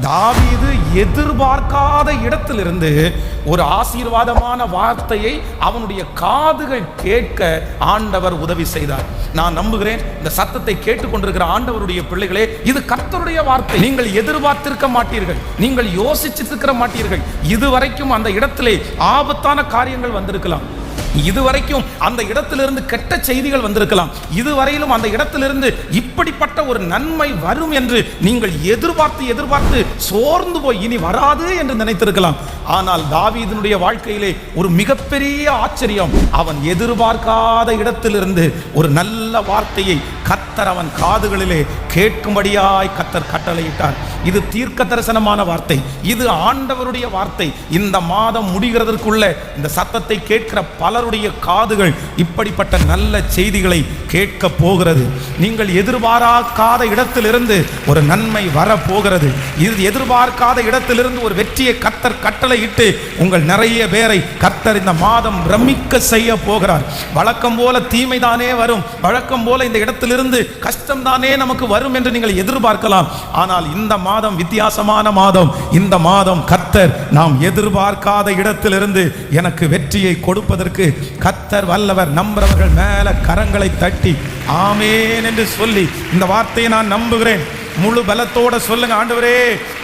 தாவீது எதிர்பார்க்காத இடத்திலிருந்து ஒரு ஆசீர்வாதமான வார்த்தையை அவனுடைய காதுகள் கேட்க ஆண்டவர் உதவி செய்தார். நான் நம்புகிறேன், இந்த சத்தத்தை கேட்டுக்கொண்டிருக்கிற ஆண்டவருடைய பிள்ளைகளே, இது கர்த்தருடைய வார்த்தை. நீங்கள் எதிர்பார்த்திருக்க மாட்டீர்கள், நீங்கள் யோசிச்சிருக்க மாட்டீர்கள். இதுவரைக்கும் அந்த இடத்திலே ஆபத்தான காரியங்கள் வந்திருக்கலாம், இதுவரைக்கும் அந்த இடத்திலிருந்து கெட்ட செய்திகள் வந்திருக்கலாம், இதுவரையிலும் அந்த இடத்திலிருந்து இப்படிப்பட்ட ஒரு நன்மை வரும் என்று நீங்கள் எதிர்பார்த்து சோர்ந்து போய் இனி வராது என்று நினைத்திருக்கலாம். ஆனால் தாவீதினுடைய வாழ்க்கையிலே ஒரு மிகப்பெரிய ஆச்சரியம், அவன் எதிர்பார்க்காத இடத்திலிருந்து ஒரு நல்ல வார்த்தையை கர்த்தர் அவன் காதுகளிலே கேட்கும்படியாய் கர்த்தர் கட்டளையிட்டார். இது தீர்க்க தரிசனமான வார்த்தை, இது ஆண்டவருடைய வார்த்தை. இந்த மாதம் முடிகிறதற்குள்ள இந்த சத்தத்தை கேட்கிற பலருடைய காதுகள் இப்படிப்பட்ட நல்ல செய்திகளை கேட்க போகிறது. நீங்கள் எதிர்பார்க்காத இடத்திலிருந்து ஒரு நன்மை வர போகிறது. இது எதிர்பார்க்காத இடத்திலிருந்து ஒரு வெற்றியை கர்த்தர் கட்டளையிட்டு உங்கள் நிறைய பேரை கர்த்தர் இந்த மாதம் பிரமிக்க செய்ய போகிறார். வழக்கம் போல தீமை தானே வரும், வழக்கம் போல இந்த இடத்திலிருந்து கஷ்டம் தானே நமக்கு வரும் என்று நீங்கள் எதிர்பார்க்கலாம். ஆனால் இந்த மாதம் வித்தியாசமான மாதம். இந்த மாதம் கர்த்தர் நாம் எதிர்பார்க்காத இடத்திலிருந்து எனக்கு வெற்றியை கொடுப்பதற்கு கர்த்தர் வல்லவர். நம்புறவர்கள் மேல கரங்களை தட்டி ஆமேன் என்று சொல்லி இந்த வார்த்தையை நான் நம்புகிறேன். முழு பலத்தோட சொல்லுங்க, ஆண்டவரே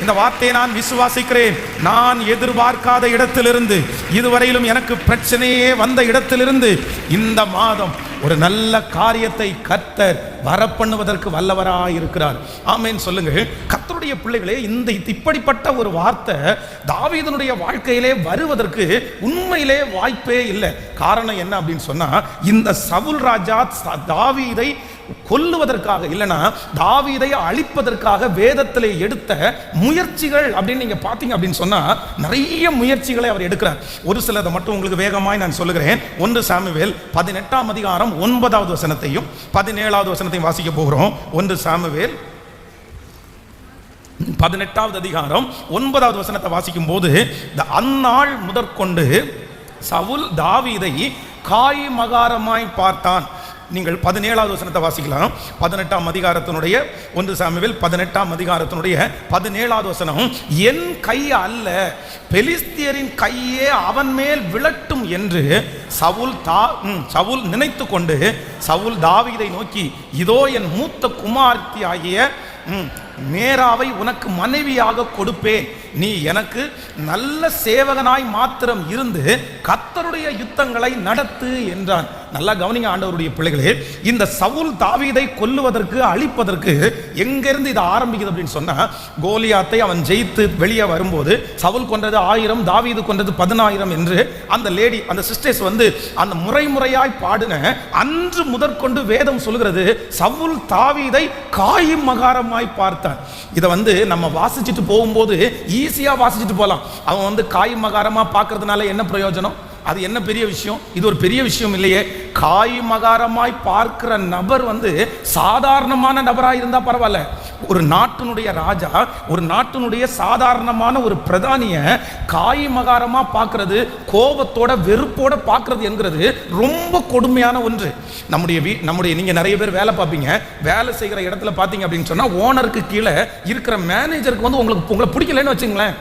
இந்த வார்த்தையை நான் விசுவாசிக்கிறேன். நான் எதிர்பார்க்காத இடத்திலிருந்து, இதுவரையிலும் எனக்கு பிரச்சனையே வந்த இடத்திலிருந்து இந்த மாதம் ஒரு நல்ல காரியத்தை கர்த்தர் வரப்பண்ணுவதற்கு வல்லவராயிருக்கிறார். ஆமேன் சொல்லுங்க. கர்த்தருடைய பிள்ளைகளே, இந்த இப்படிப்பட்ட ஒரு வார்த்தை தாவீதினுடைய வாழ்க்கையிலே வருவதற்கு உண்மையிலே வாய்ப்பே இல்லை. காரணம் என்ன அப்படின்னு சொன்னா, இந்த சவுல் ராஜா தாவீதை கொல்லுவதற்காக, இல்லைன்னா தாவீதை அழிப்பதற்காக வேதத்திலே எடுத்த முயற்சிகள் அப்படின்னு நீங்க பாத்தீங்க அப்படின்னு சொன்னா நிறைய முயற்சிகளை அவர் எடுக்கிறார். ஒரு சிலதை மட்டும் உங்களுக்கு வேகமாய் நான் சொல்லுகிறேன். 1 சாமுவேல் 18ஆம் அதிகாரம் 9வது வசனத்தையும் 17வது வசனத்தையும் வாசிக்க போகிறோம். 1 சாமுவேல் 18வது அதிகாரம் 9வது வசனத்தை வாசிக்கும் போது, அந்நாள் முதற்கொண்டு சவுல் தாவீதை காய் மகாரமாய் பார்த்தான். நீங்கள் 17வது வசனத்தை வாசிக்கலாம். 18ஆம் அதிகாரத்தினுடைய 1 சாமுவேல் 18ஆம் அதிகாரத்தினுடைய 17வது வசனம், என் கை அல்ல பெலிஸ்தியரின் கையே அவன் மேல் விழட்டும் என்று சவுல் நினைத்து கொண்டு சவுல் தாவீதை நோக்கி, இதோ என் மூத்த குமாரத்தி ஆகிய மேராவை உனக்கு மனைவியாக கொடுப்பேன், நீ எனக்கு நல்ல சேவகனாய் மாத்திரம் இருந்து கர்த்தருடைய யுத்தங்களை நடத்து என்றான். நல்லா கவனிங்க ஆண்டவருடைய பிள்ளைகளே, இந்த சவுல் தாவீதை கொல்லுவதற்கு அழிப்பதற்கு எங்கிருந்து இது ஆரம்பிக்குது அப்படின்னு சொன்னா, கோலியாத்தை அவன் ஜெயித்து வெளியே வரும்போது சவுல் கொன்றது 1000, தாவீது கொன்றது 10000 என்று அந்த லேடி, அந்த சிஸ்டர்ஸ் அந்த முறையாய் பாடின அன்று முதற்கொண்டு வேதம் சொல்கிறது, சவுல் தாவீதை காய் மகாரமாய் பார்த்தான். இதை நம்ம வாசிச்சுட்டு போகும்போது ஈஸியா வாசிச்சுட்டு போலாம். அவன் காய் மகாரமா பார்க்கறதுனால என்ன பிரயோஜனம்? அது என்ன பெரிய விஷயம்? இது ஒரு பெரிய விஷயம் இல்லையே. காய் மகாரமாய் பார்க்கிற நபர் சாதாரணமான நபராக இருந்தா பரவாயில்ல. ஒரு நாட்டினுடைய ராஜா, ஒரு நாட்டினுடைய சாதாரணமான ஒரு பிரதானிய காய் மகாரமா பார்க்கிறது, கோபத்தோட வெறுப்போட பார்க்கிறது என்கிறது ரொம்ப கொடுமையான ஒன்று. நம்முடைய நீங்க நிறைய பேர் வேலை பார்ப்பீங்க. வேலை செய்கிற இடத்துல பார்த்தீங்க அப்படின்னு சொன்னா, ஓனருக்கு கீழே இருக்கிற மேனேஜருக்கு உங்களை பிடிக்கலன்னு வச்சுங்களேன்,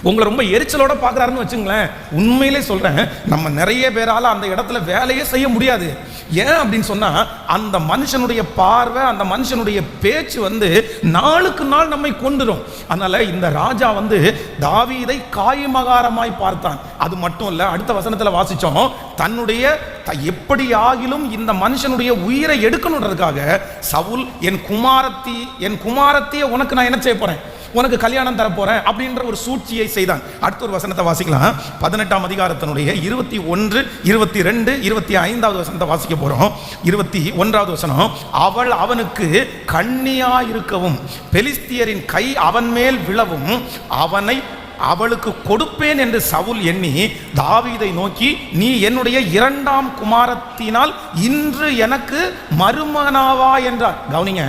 உங்களை ரொம்ப எரிச்சலோட பார்க்குறாருன்னு வச்சுங்களேன், உண்மையிலே சொல்கிறேன், நம்ம நிறைய பேரால் அந்த இடத்துல வேலையே செய்ய முடியாது. ஏன் அப்படின்னு சொன்னால், அந்த மனுஷனுடைய பார்வை, அந்த மனுஷனுடைய பேச்சு நாளுக்கு நாள் நம்மை கொண்டுரும். அதனால் இந்த ராஜா தாவீதை காய்மகாரமாய் பார்த்தான். அது மட்டும் இல்லை, அடுத்த வசனத்தில் வாசித்தோம், தன்னுடைய எப்படி ஆகிலும் இந்த மனுஷனுடைய உயிரை எடுக்கணுன்றதுக்காக சவுல், என் குமாரத்தியை உனக்கு நான் என்ன செய்ய போகிறேன், உனக்கு கல்யாணம் தரப்போறேன் அப்படின்ற ஒரு சூழ்ச்சியை செய்தான். அடுத்த ஒரு வசனத்தை வாசிக்கலாம். 18ஆம் அதிகாரத்தினுடைய 21, 22, 25வது வசனத்தை வாசிக்க போறோம். 21வது வசனம், அவள் அவனுக்கு கண்ணியா இருக்கவும் பெலிஸ்தியரின் கை அவன் மேல் விழவும் அவளுக்கு கொடுப்பேன் என்று சவுல் எண்ணி தாவீதை நோக்கி, நீ என்னுடைய 2ஆம் குமாரத்தினால் இன்று எனக்கு மருமகனாவா என்றார். கவனிங்க,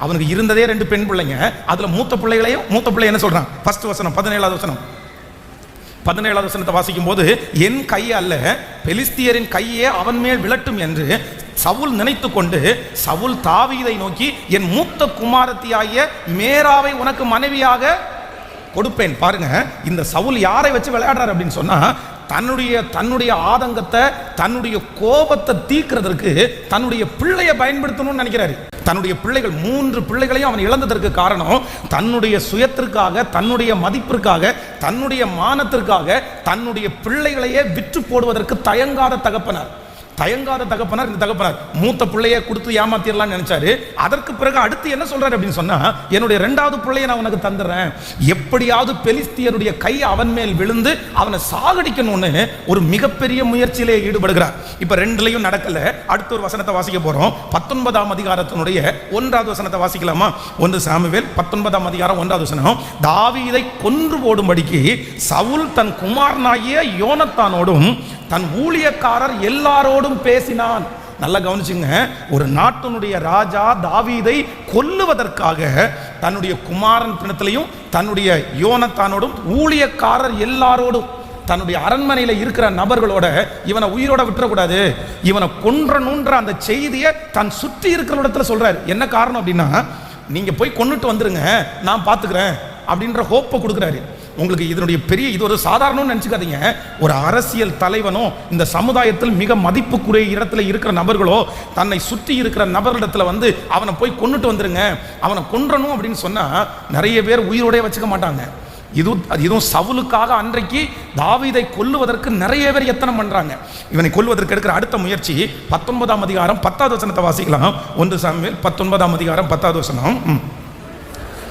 அவனுக்கு இருந்ததே 2 பெண் பிள்ளைங்க. அதுல மூத்த பிள்ளை என்ன சொல்றான்? ஃபர்ஸ்ட் வசனம் 17வது வசனம். 17வது வசனத்தை வாசிக்கும் போது, என் கை அல்ல பெலிஸ்தியரின் கையே அவன் மேல் விழட்டும் என்று சவுல் நினைத்து கொண்டு சவுல் தாவீதை நோக்கி, என் மூத்த குமாரத்தியாகிய மேராவை உனக்கு மனைவியாக கொடுப்பேன். பாருங்க, இந்த சவுல் யாரை வச்சு விளையாடுறாரு அப்படின்னு சொன்னா, தன்னுடைய ஆதங்கத்தை, தன்னுடைய கோபத்தை தீர்க்கிறதற்கு தன்னுடைய பிள்ளையை பயன்படுத்தணும்னு நினைக்கிறாரு. தன்னுடைய பிள்ளைகள் 3 பிள்ளைகளையும் அவன் இழந்ததற்கு காரணம் தன்னுடைய சுயத்திற்காக, தன்னுடைய மதிப்பிற்காக, தன்னுடைய மானத்திற்காக தன்னுடைய பிள்ளைகளையே விற்று போடுவதற்கு தயங்காத தகப்பனார். இந்த தகப்பனார் மூத்த பிள்ளையை கொடுத்து ஏமாத்திரலாம்னு நினைச்சாரு. அதற்கு பிறகு அடுத்து என்ன சொல்றாரு அப்படின்னு சொன்னா, என்னுடைய 2வது பிள்ளையை நான் உனக்கு தந்துடுறேன், எப்படியாவது பெலிஸ்தியருடைய கை அவன் மேல் விழுந்து அவனை சாகடிக்கணும்னு ஒரு மிகப்பெரிய முயற்சியிலே ஈடுபடுகிறார். இப்ப 2லயும் நடக்கல. அடுத்த ஒரு வசனத்தை வாசிக்க போறோம். 19ஆம் அதிகாரத்தினுடைய 1வது வசனத்தை வாசிக்கலாமா? 1 சாமுவேல் 19ஆம் அதிகாரம் 1வது வசனம். தாவீதை கொன்று போடும்படிக்கு சவுல் தன் குமாரனாகிய யோனத்தானோடும் தன் ஊழியக்காரர் எல்லாரோடும் பேசினான். நல்லா கவனிச்சுங்க, ஒரு நாட்டினுடைய ராஜா தாவீதை கொல்லுவதற்காக தன்னுடைய குமாரன் பிணத்திலையும் தன்னுடைய யோனத்தானோடும் ஊழியக்காரர் எல்லாரோடும், தன்னுடைய அரண்மனையில் இருக்கிற நபர்களோட இவனை உயிரோட விட்டுறக்கூடாது, இவனை கொன்றணுன்ற அந்த செய்தியை தன் சுற்றி இருக்கிற இடத்துல சொல்றாரு. என்ன காரணம் அப்படின்னா, நீங்க போய் கொன்னுட்டு வந்துருங்க, நான் பார்த்துக்கிறேன் அப்படின்ற ஹோப்பை கொடுக்குறாரு. உங்களுக்கு இதனுடைய இது ஒரு சாதாரணம்னு நினச்சிக்காதீங்க. ஒரு அரசியல் தலைவனோ இந்த சமுதாயத்தில் மிக மதிப்புக்குரிய இடத்துல இருக்கிற நபர்களோ தன்னை சுற்றி இருக்கிற நபர்களிடத்துல வந்து அவனை போய் கொன்னுட்டு வந்துருங்க, அவனை கொன்றணும் அப்படின்னு சொன்னா நிறைய பேர் உயிரோடே வச்சுக்க மாட்டாங்க. இதுவும் சவுலுக்காக அன்றைக்கு தாவீதை கொல்லுவதற்கு நிறைய பேர் எத்தனை பண்றாங்க. இவனை கொல்வதற்கு எடுக்கிற அடுத்த முயற்சி 19ஆம் அதிகாரம் 10வது வசனத்தை வாசிக்கலாம். 1 சாமுவேல் 19ஆம் அதிகாரம் 10வது வசனம்.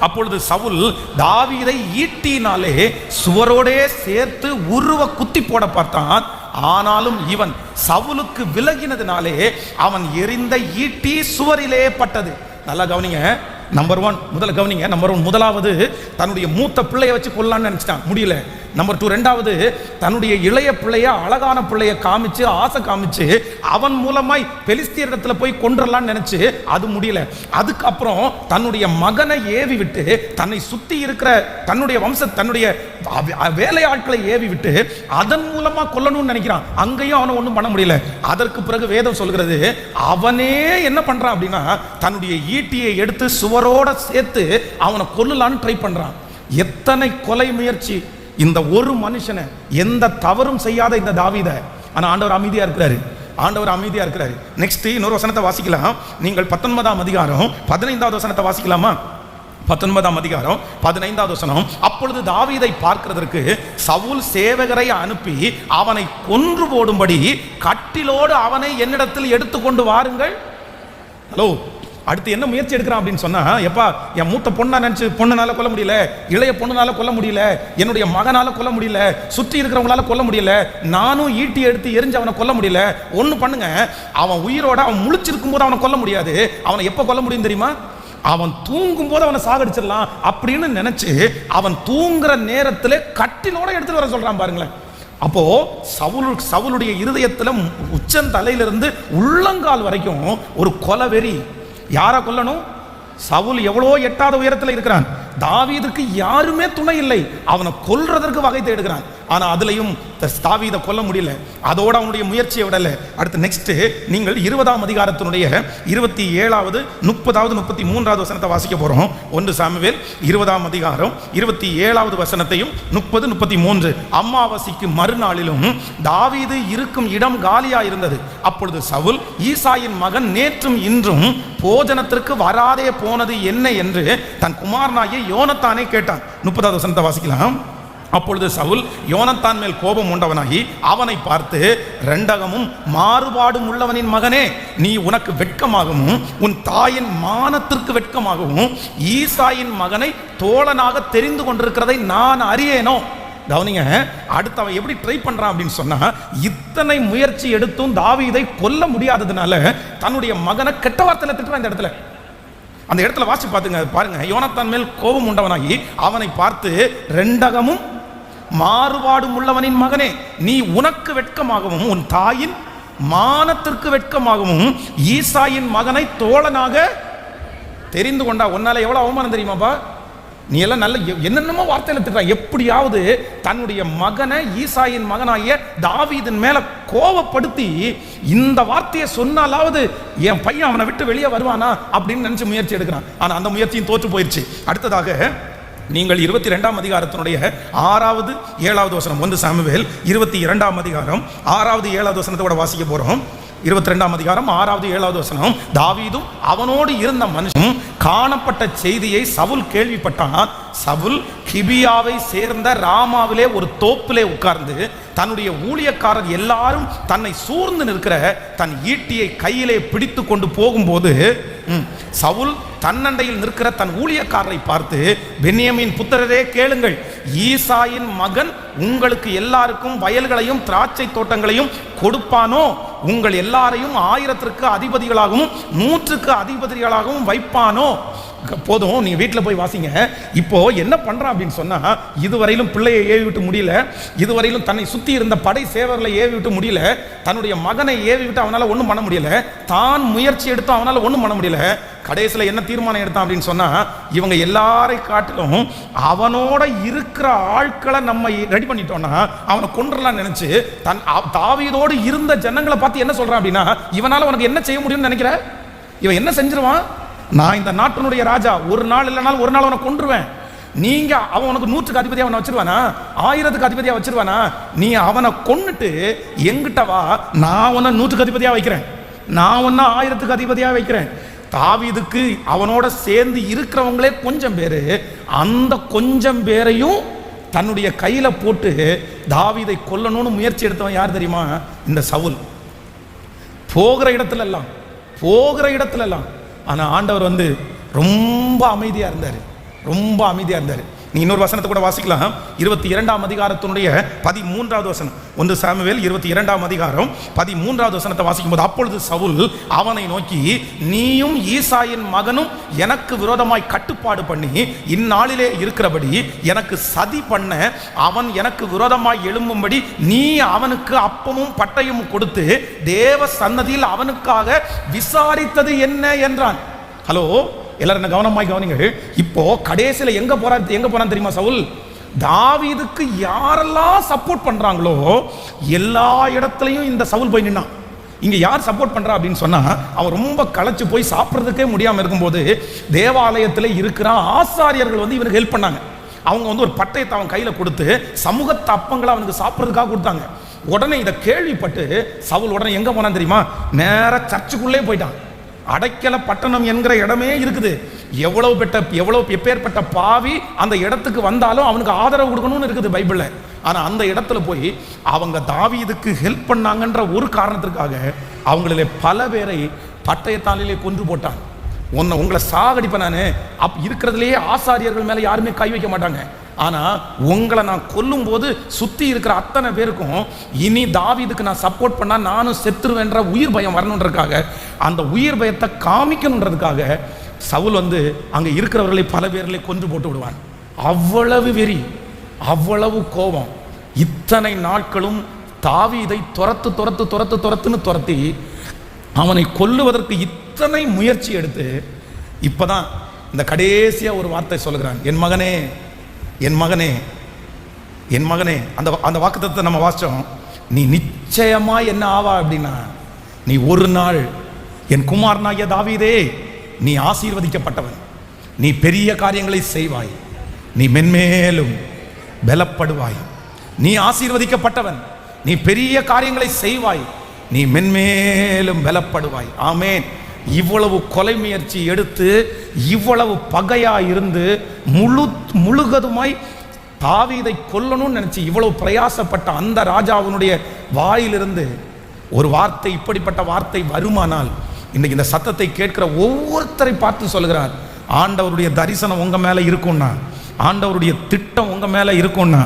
அப்பொழுது சவுல் தாவீதை ஈட்டினாலே சுவரோடே சேர்த்து உருவ குத்தி போட பார்த்தான். ஆனாலும் இவன் சவுலுக்கு விலகினதினாலே அவன் எறிந்த ஈட்டி சுவரிலே பட்டது. நல்லா கவனிங்க. நம்பர் 1 முதல்ல கவனிங்க. நம்பர் 1 முதலாவது தன்னுடைய மூத்த பிள்ளையை வச்சு கொல்லான்னு நினைச்சிட்டான், முடியல. நம்பர் 2 ரெண்டாவது தன்னுடைய இளைய பிள்ளைய, அழகான பிள்ளைய காமிச்சு ஆசை காமிச்சு அவன் மூலமாய் பெலிஸ்தியரிடத்துல போய் கொன்றலான்னு நினைச்சு அது முடியல. அதுக்கப்புறம் தன்னுடைய மகனை ஏவி விட்டு தன்னை சுத்தி இருக்கிற தன்னுடைய தன்னுடைய வேலையாட்களை ஏவி விட்டு அதன் மூலமா கொல்லணும்னு நினைக்கிறான். அங்கேயும் அவனை ஒன்றும் பண்ண முடியல. அதற்கு பிறகு வேதம் சொல்கிறது, அவனே என்ன பண்றான் அப்படின்னா தன்னுடைய ஈட்டியை எடுத்து சுவரோட சேர்த்து அவனை கொல்லலான்னு ட்ரை பண்றான். எத்தனை கொலை முயற்சி! இந்த ஒரு மனுஷனை, எந்த தவறும் செய்யாத இந்த தாவீதை, ஆனா ஆண்டவர் அமைதியா இருக்கிறாரு. நெக்ஸ்ட் இன்னொரு வசனத்தை வாசிக்கலாம். நீங்கள் 19ஆம் அதிகாரம் 15வது வசனத்தை வாசிக்கலாமா? 19ஆம் அதிகாரம் 15வது வசனம். அப்பொழுது தாவீதை பார்க்கிறதற்கு சவுல் சேவகரை அனுப்பி அவனை கொன்று போடும்படி கட்டிலோடு அவனை என்னிடத்தில் எடுத்துக்கொண்டு வாருங்கள். ஹலோ, அடுத்து என்ன முயற்சி எடுக்கிறான் அப்படின்னு சொன்னா, எப்பா என் மூத்த பொண்ணா நினைச்சு பொண்ணுனால கொல்ல முடியல, இளைய பொண்ணுனால கொல்ல முடியல, என்னுடைய மகனால கொல்ல முடியல, சுற்றி இருக்கிறவங்களால கொல்ல முடியல, நானும் ஈட்டி எடுத்து எரிஞ்சு அவனை கொல்ல முடியல. ஒண்ணு பண்ணுங்க, அவன் உயிரோட அவன் முழிச்சிருக்கும் போது அவனை கொல்ல முடியாது. அவனை எப்ப கொல்ல முடியும் தெரியுமா? அவன் தூங்கும் போது அவனை சாகடிச்சிடலாம் அப்படின்னு நினைச்சு அவன் தூங்குற நேரத்திலே கட்டிலோட எடுத்துட்டு வர சொல்றான். பாருங்களேன். அப்போ சவுலுடைய இருதயத்துல உச்சந்தலையிலிருந்து உள்ளங்கால் வரைக்கும் ஒரு கொலவெறி. யாரை கொல்லணும்? சவுல் எவ்வளோ எட்டாத உயரத்தில் இருக்கிறான். தாவீதுக்கு யாருமே துணை இல்லை. அவனை கொல்றதற்கு வகை தேடுகிறான். ஆனா அதுலயும் தாவீதை கொல்ல முடியல. அதோட அவனுடைய முயற்சியை விடல. அடுத்து நெக்ஸ்ட் நீங்கள் 20ஆம் அதிகாரத்தினுடைய 27வது 30வது 33வது வசனத்தை வாசிக்க போறோம். 1 சாமுவேல் 20ஆம் அதிகாரம் 27வது வசனத்தையும் 30 33. அமாவாசைக்கு மறுநாளிலும் தாவீது இருக்கும் இடம் காலியா இருந்தது. அப்பொழுது சவுல் ஈசாயின் மகன் நேற்றும் இன்றும் போஜனத்திற்கு வராதே போனது என்ன என்று தன் குமாரனாகிய யோனத்தானை கேட்டான். 30வது வசனத்தை வாசிக்கலாம். அப்பொழுது சவுல் யோனத்தான் மேல் கோபம் உண்டவனாகி அவனை பார்த்து, ரெண்டகமும் மாறுபாடும் உள்ளவனின் மகனே, நீ உனக்கு வெட்கமாகவும் உன் தாயின் மானத்திற்கு வெட்கமாகவும் ஈசாயின் மகனை தோழனாக தெரிந்து கொண்டிருக்கிறதை நான் அறியேனோ. கவனிங்க, அடுத்து அவன் எப்படி ட்ரை பண்றான் அப்படின்னு சொன்னா, இத்தனை முயற்சி எடுத்தும் தாவீதை கொல்ல முடியாததுனால தன்னுடைய மகனை கெட்ட வார்த்தையில திட்டுறான். இந்த இடத்துல அந்த இடத்துல வாசி பாருங்க. யோனத்தான் மேல் கோபம் உண்டவனாகி அவனை பார்த்து, ரெண்டகமும் மாறுபாடும் உள்ளவனின் மகனே, நீ உனக்கு வெட்கமாகவும் உன் தாயின் மானத்திற்கு வெட்கமாகவும் ஈசாயின் மகனை தோழனாக தெரிந்து கொண்டா. உன்னால எவ்வளவு அவமானம் தெரியுமாப்பா? நீ எல்லாம் நல்ல என்னென்னமோ வார்த்தையில திட்டுற. எப்படியாவது தன்னுடைய மகனை, ஈசாயின் மகனாகிய தாவீதின் மேல கோபப்படுத்தி இந்த வார்த்தையை சொன்னாலாவது என் பையன் அவனை விட்டு வெளியே வருவானா அப்படின்னு நினைச்சு முயற்சி எடுக்கிறான். ஆனா அந்த முயற்சியும் தோற்று போயிடுச்சு. அடுத்ததாக நீங்கள் 22ஆம் அதிகாரத்தினுடைய 6வது 7வது வசனம், 1 சாமுவேல் 22ஆம் அதிகாரம் 6வது 7வது வசனத்தோட வாசிக்க போறோம். 22ஆம் அதிகாரம் 6வது 7வது வசனம். தாவீதும் அவனோடு இருந்த மனுஷன் காணப்பட்ட செய்தியை சவுல் கேள்விப்பட்டான். சவுல் கிபியாவை சேர்ந்த ராமாவிலே ஒரு தோப்பிலே உட்கார்ந்து தன்னுடைய ஊழியக்காரர் எல்லாரும் தன்னை சூழ்ந்து நிற்கிற தன் ஈட்டியை கையிலே பிடித்து கொண்டு போகும்போது சவுல் தன்னண்டையில் நிற்கிற தன் ஊழியக்காரரை பார்த்து, பென்யமீன் புத்திரரே கேளுங்கள், ஈசாயின் மகன் உங்களுக்கு எல்லாருக்கும் வயல்களையும் திராட்சை தோட்டங்களையும் கொடுப்பானோ? உங்கள் எல்லாரையும் 1000க்கு அதிபதிகளாகவும் 100க்கு அதிபதிகளாகவும் வைப்பானோ? போதும், நீங்க வீட்டில் போய் வாசிங்க. இப்போ என்ன பண்றான் அப்படின்னு சொன்னா, இதுவரையிலும் பிள்ளையை ஏவி விட்டு முடியல, இதுவரையிலும் தன்னை சுத்தி இருந்த படை சேவர்களை ஏவி விட்டு முடியல, தன்னுடைய மகனை ஏவி விட்டு அவனால ஒன்றும் பண்ண முடியல, தான் முயற்சி எடுத்து அவனால ஒன்றும் பண்ண முடியல. கடைசியில் என்ன தீர்மானம் எடுத்தான் அப்படின்னு சொன்னா, இவங்க எல்லாரை காட்டிலும் அவனோட இருக்கிற ஆட்களை நம்ம ரெடி பண்ணிட்டோம்னா அவனை கொன்றலாம் நினைச்சு தன் தாவீதோடு இருந்த ஜனங்களை பார்த்து என்ன சொல்றான் அப்படின்னா, இவனால உனக்கு என்ன செய்ய முடியும்னு நினைக்கிற? இவன் என்ன செஞ்சிருவான்? நான் இந்த நாட்டினுடைய ராஜா, ஒரு நாள் இல்லைனாலும் ஒரு நாள் அவனை கொன்றுவேன். நீங்க அவன் உனக்கு 100க்கு அதிபதியா அவனை வச்சிருவானா? 1000க்கு அதிபதியா வச்சிருவானா? நீ அவனை கொன்னுட்டு எங்கிட்ட வா, நான் உன்னை 100க்கு அதிபதியா வைக்கிறேன், நான் உன்னை 1000க்கு அதிபதியா வைக்கிறேன். தாவீதுக்கு அவனோட சேர்ந்து இருக்கிறவங்களே கொஞ்சம் பேரு, அந்த கொஞ்சம் பேரையும் தன்னுடைய கையில போட்டு தாவீதை கொல்லணும்னு முயற்சி எடுத்தவன் யார் தெரியுமா? இந்த சவுல். போகிற இடத்துல எல்லாம் ஆனா ஆண்டவர் ரொம்ப அமைதியா இருந்தாரு, ரொம்ப அமைதியா இருந்தாரு. நீ இன்னொரு வசனத்தை கூட வாசிக்கலாம். 22ஆம் அதிகாரத்தினுடைய 13வது வசனம், 1 சாமுவேல் 22ஆம் அதிகாரம் 13வது வசனத்தை வாசிக்கும் போது, அப்பொழுது சவுல் அவனை நோக்கி, நீயும் ஈசாயின் மகனும் எனக்கு விரோதமாய் கட்டுப்பாடு பண்ணி இந்நாளிலே இருக்கிறபடி எனக்கு சதி பண்ண அவன் எனக்கு விரோதமாய் எழும்பும்படி நீ அவனுக்கு அப்பமும் பட்டயமும் கொடுத்து தேவ சன்னதியில் அவனுக்காக விசாரித்தது என்ன என்றான். ஹலோ, எல்லாரும் என்ன கவனமாய் கவனிங்கள். இப்போ கடைசியில் எங்க போறான் தெரியுமா சவுல்? தாவீதுக்கு யாரெல்லாம் சப்போர்ட் பண்றாங்களோ எல்லா இடத்துலையும் இந்த சவுல் போய் நின்னான். இங்க யார் சப்போர்ட் பண்றா அப்படின்னு சொன்னா, அவன் ரொம்ப களைச்சு போய் சாப்பிட்றதுக்கே முடியாம இருக்கும்போது தேவாலயத்தில் இருக்கிற ஆசாரியர்கள் இவனுக்கு ஹெல்ப் பண்ணாங்க. அவங்க ஒரு பட்டயத்தை அவன் கையில கொடுத்து சமூகத்து அப்பங்களை அவனுக்கு சாப்பிட்றதுக்காக கொடுத்தாங்க. உடனே இதை கேள்விப்பட்டு சவுல் உடனே எங்க போனான் தெரியுமா? நேர சர்ச்சுக்குள்ளே போயிட்டான். அடைக்கல பட்டணம் என்கிற இடமே இருக்குது. எவ்வளவு எப்பேற்பட்ட பாவி அந்த இடத்துக்கு வந்தாலும் அவனுக்கு ஆதரவு கொடுக்கணும்னு இருக்குது பைபிள்ல. ஆனா அந்த இடத்துல போய் அவங்க தாவீதுக்கு ஹெல்ப் பண்ணாங்கன்ற ஒரு காரணத்திற்காக அவங்களிலே பல பேரை பட்டயத்தாலே கொன்று போட்டான். உங்களை சாகடிப்ப நானு இருக்கிறதுலேயே ஆசாரியர்கள் மேல யாருமே கை வைக்க மாட்டாங்க. ஆனா உங்களை நான் கொல்லும் போது சுத்தி இருக்கிற அத்தனை பேருக்கும் இனி தாவீதுக்கு நான் சப்போர்ட் பண்ணா நானும் செத்துருவேன்ற உயிர் பயம் வரணுன்றதுக்காக, அந்த உயிர் பயத்தை காமிக்கணுன்றதுக்காக சவுல் அங்க இருக்கிறவர்களை பல பேர்களை கொன்று போட்டு விடுவான். அவ்வளவு வெறி, அவ்வளவு கோபம். இத்தனை நாட்களும் தாவீதை துரத்துன்னு துரத்தி அவனை கொல்லுவதற்கு இத்தனை முயற்சி எடுத்து இப்பதான் இந்த கடைசியா ஒரு வார்த்தை சொல்லுகிறான், என் மகனே, என் மகனே, என் மகனே. அந்த வாக்குத்தத்தத்தை நம்ம வாசிச்சோம். நீ நிச்சயமா என்ன ஆவா அப்படின்னா, நீ ஒரு நாள் என் குமாரனாகிய தாவீதே, நீ ஆசீர்வதிக்கப்பட்டவன், நீ பெரிய காரியங்களை செய்வாய், நீ மென்மேலும் பலப்படுவாய். நீ ஆசீர்வதிக்கப்பட்டவன், நீ பெரிய காரியங்களை செய்வாய், நீ மென்மேலும் பலப்படுவாய். ஆமேன். இவ்வளவு கொலை முயற்சி எடுத்து இவ்வளவு பகையா இருந்து முழுவதுமாய் தாவீதை கொல்லணும்னு நினைச்சு இவ்வளவு பிரயாசப்பட்ட அந்த ராஜாவினுடைய வாயிலிருந்து ஒரு வார்த்தை, இப்படிப்பட்ட வார்த்தை வருமானால், இன்னைக்கு இந்த சத்தத்தை கேட்கிற ஒவ்வொருத்தரை பார்த்து சொல்லுகிறார், ஆண்டவருடைய தரிசனம் உங்க மேல இருக்கும்னா, ஆண்டவருடைய திட்டம் உங்க மேல இருக்கும்னா,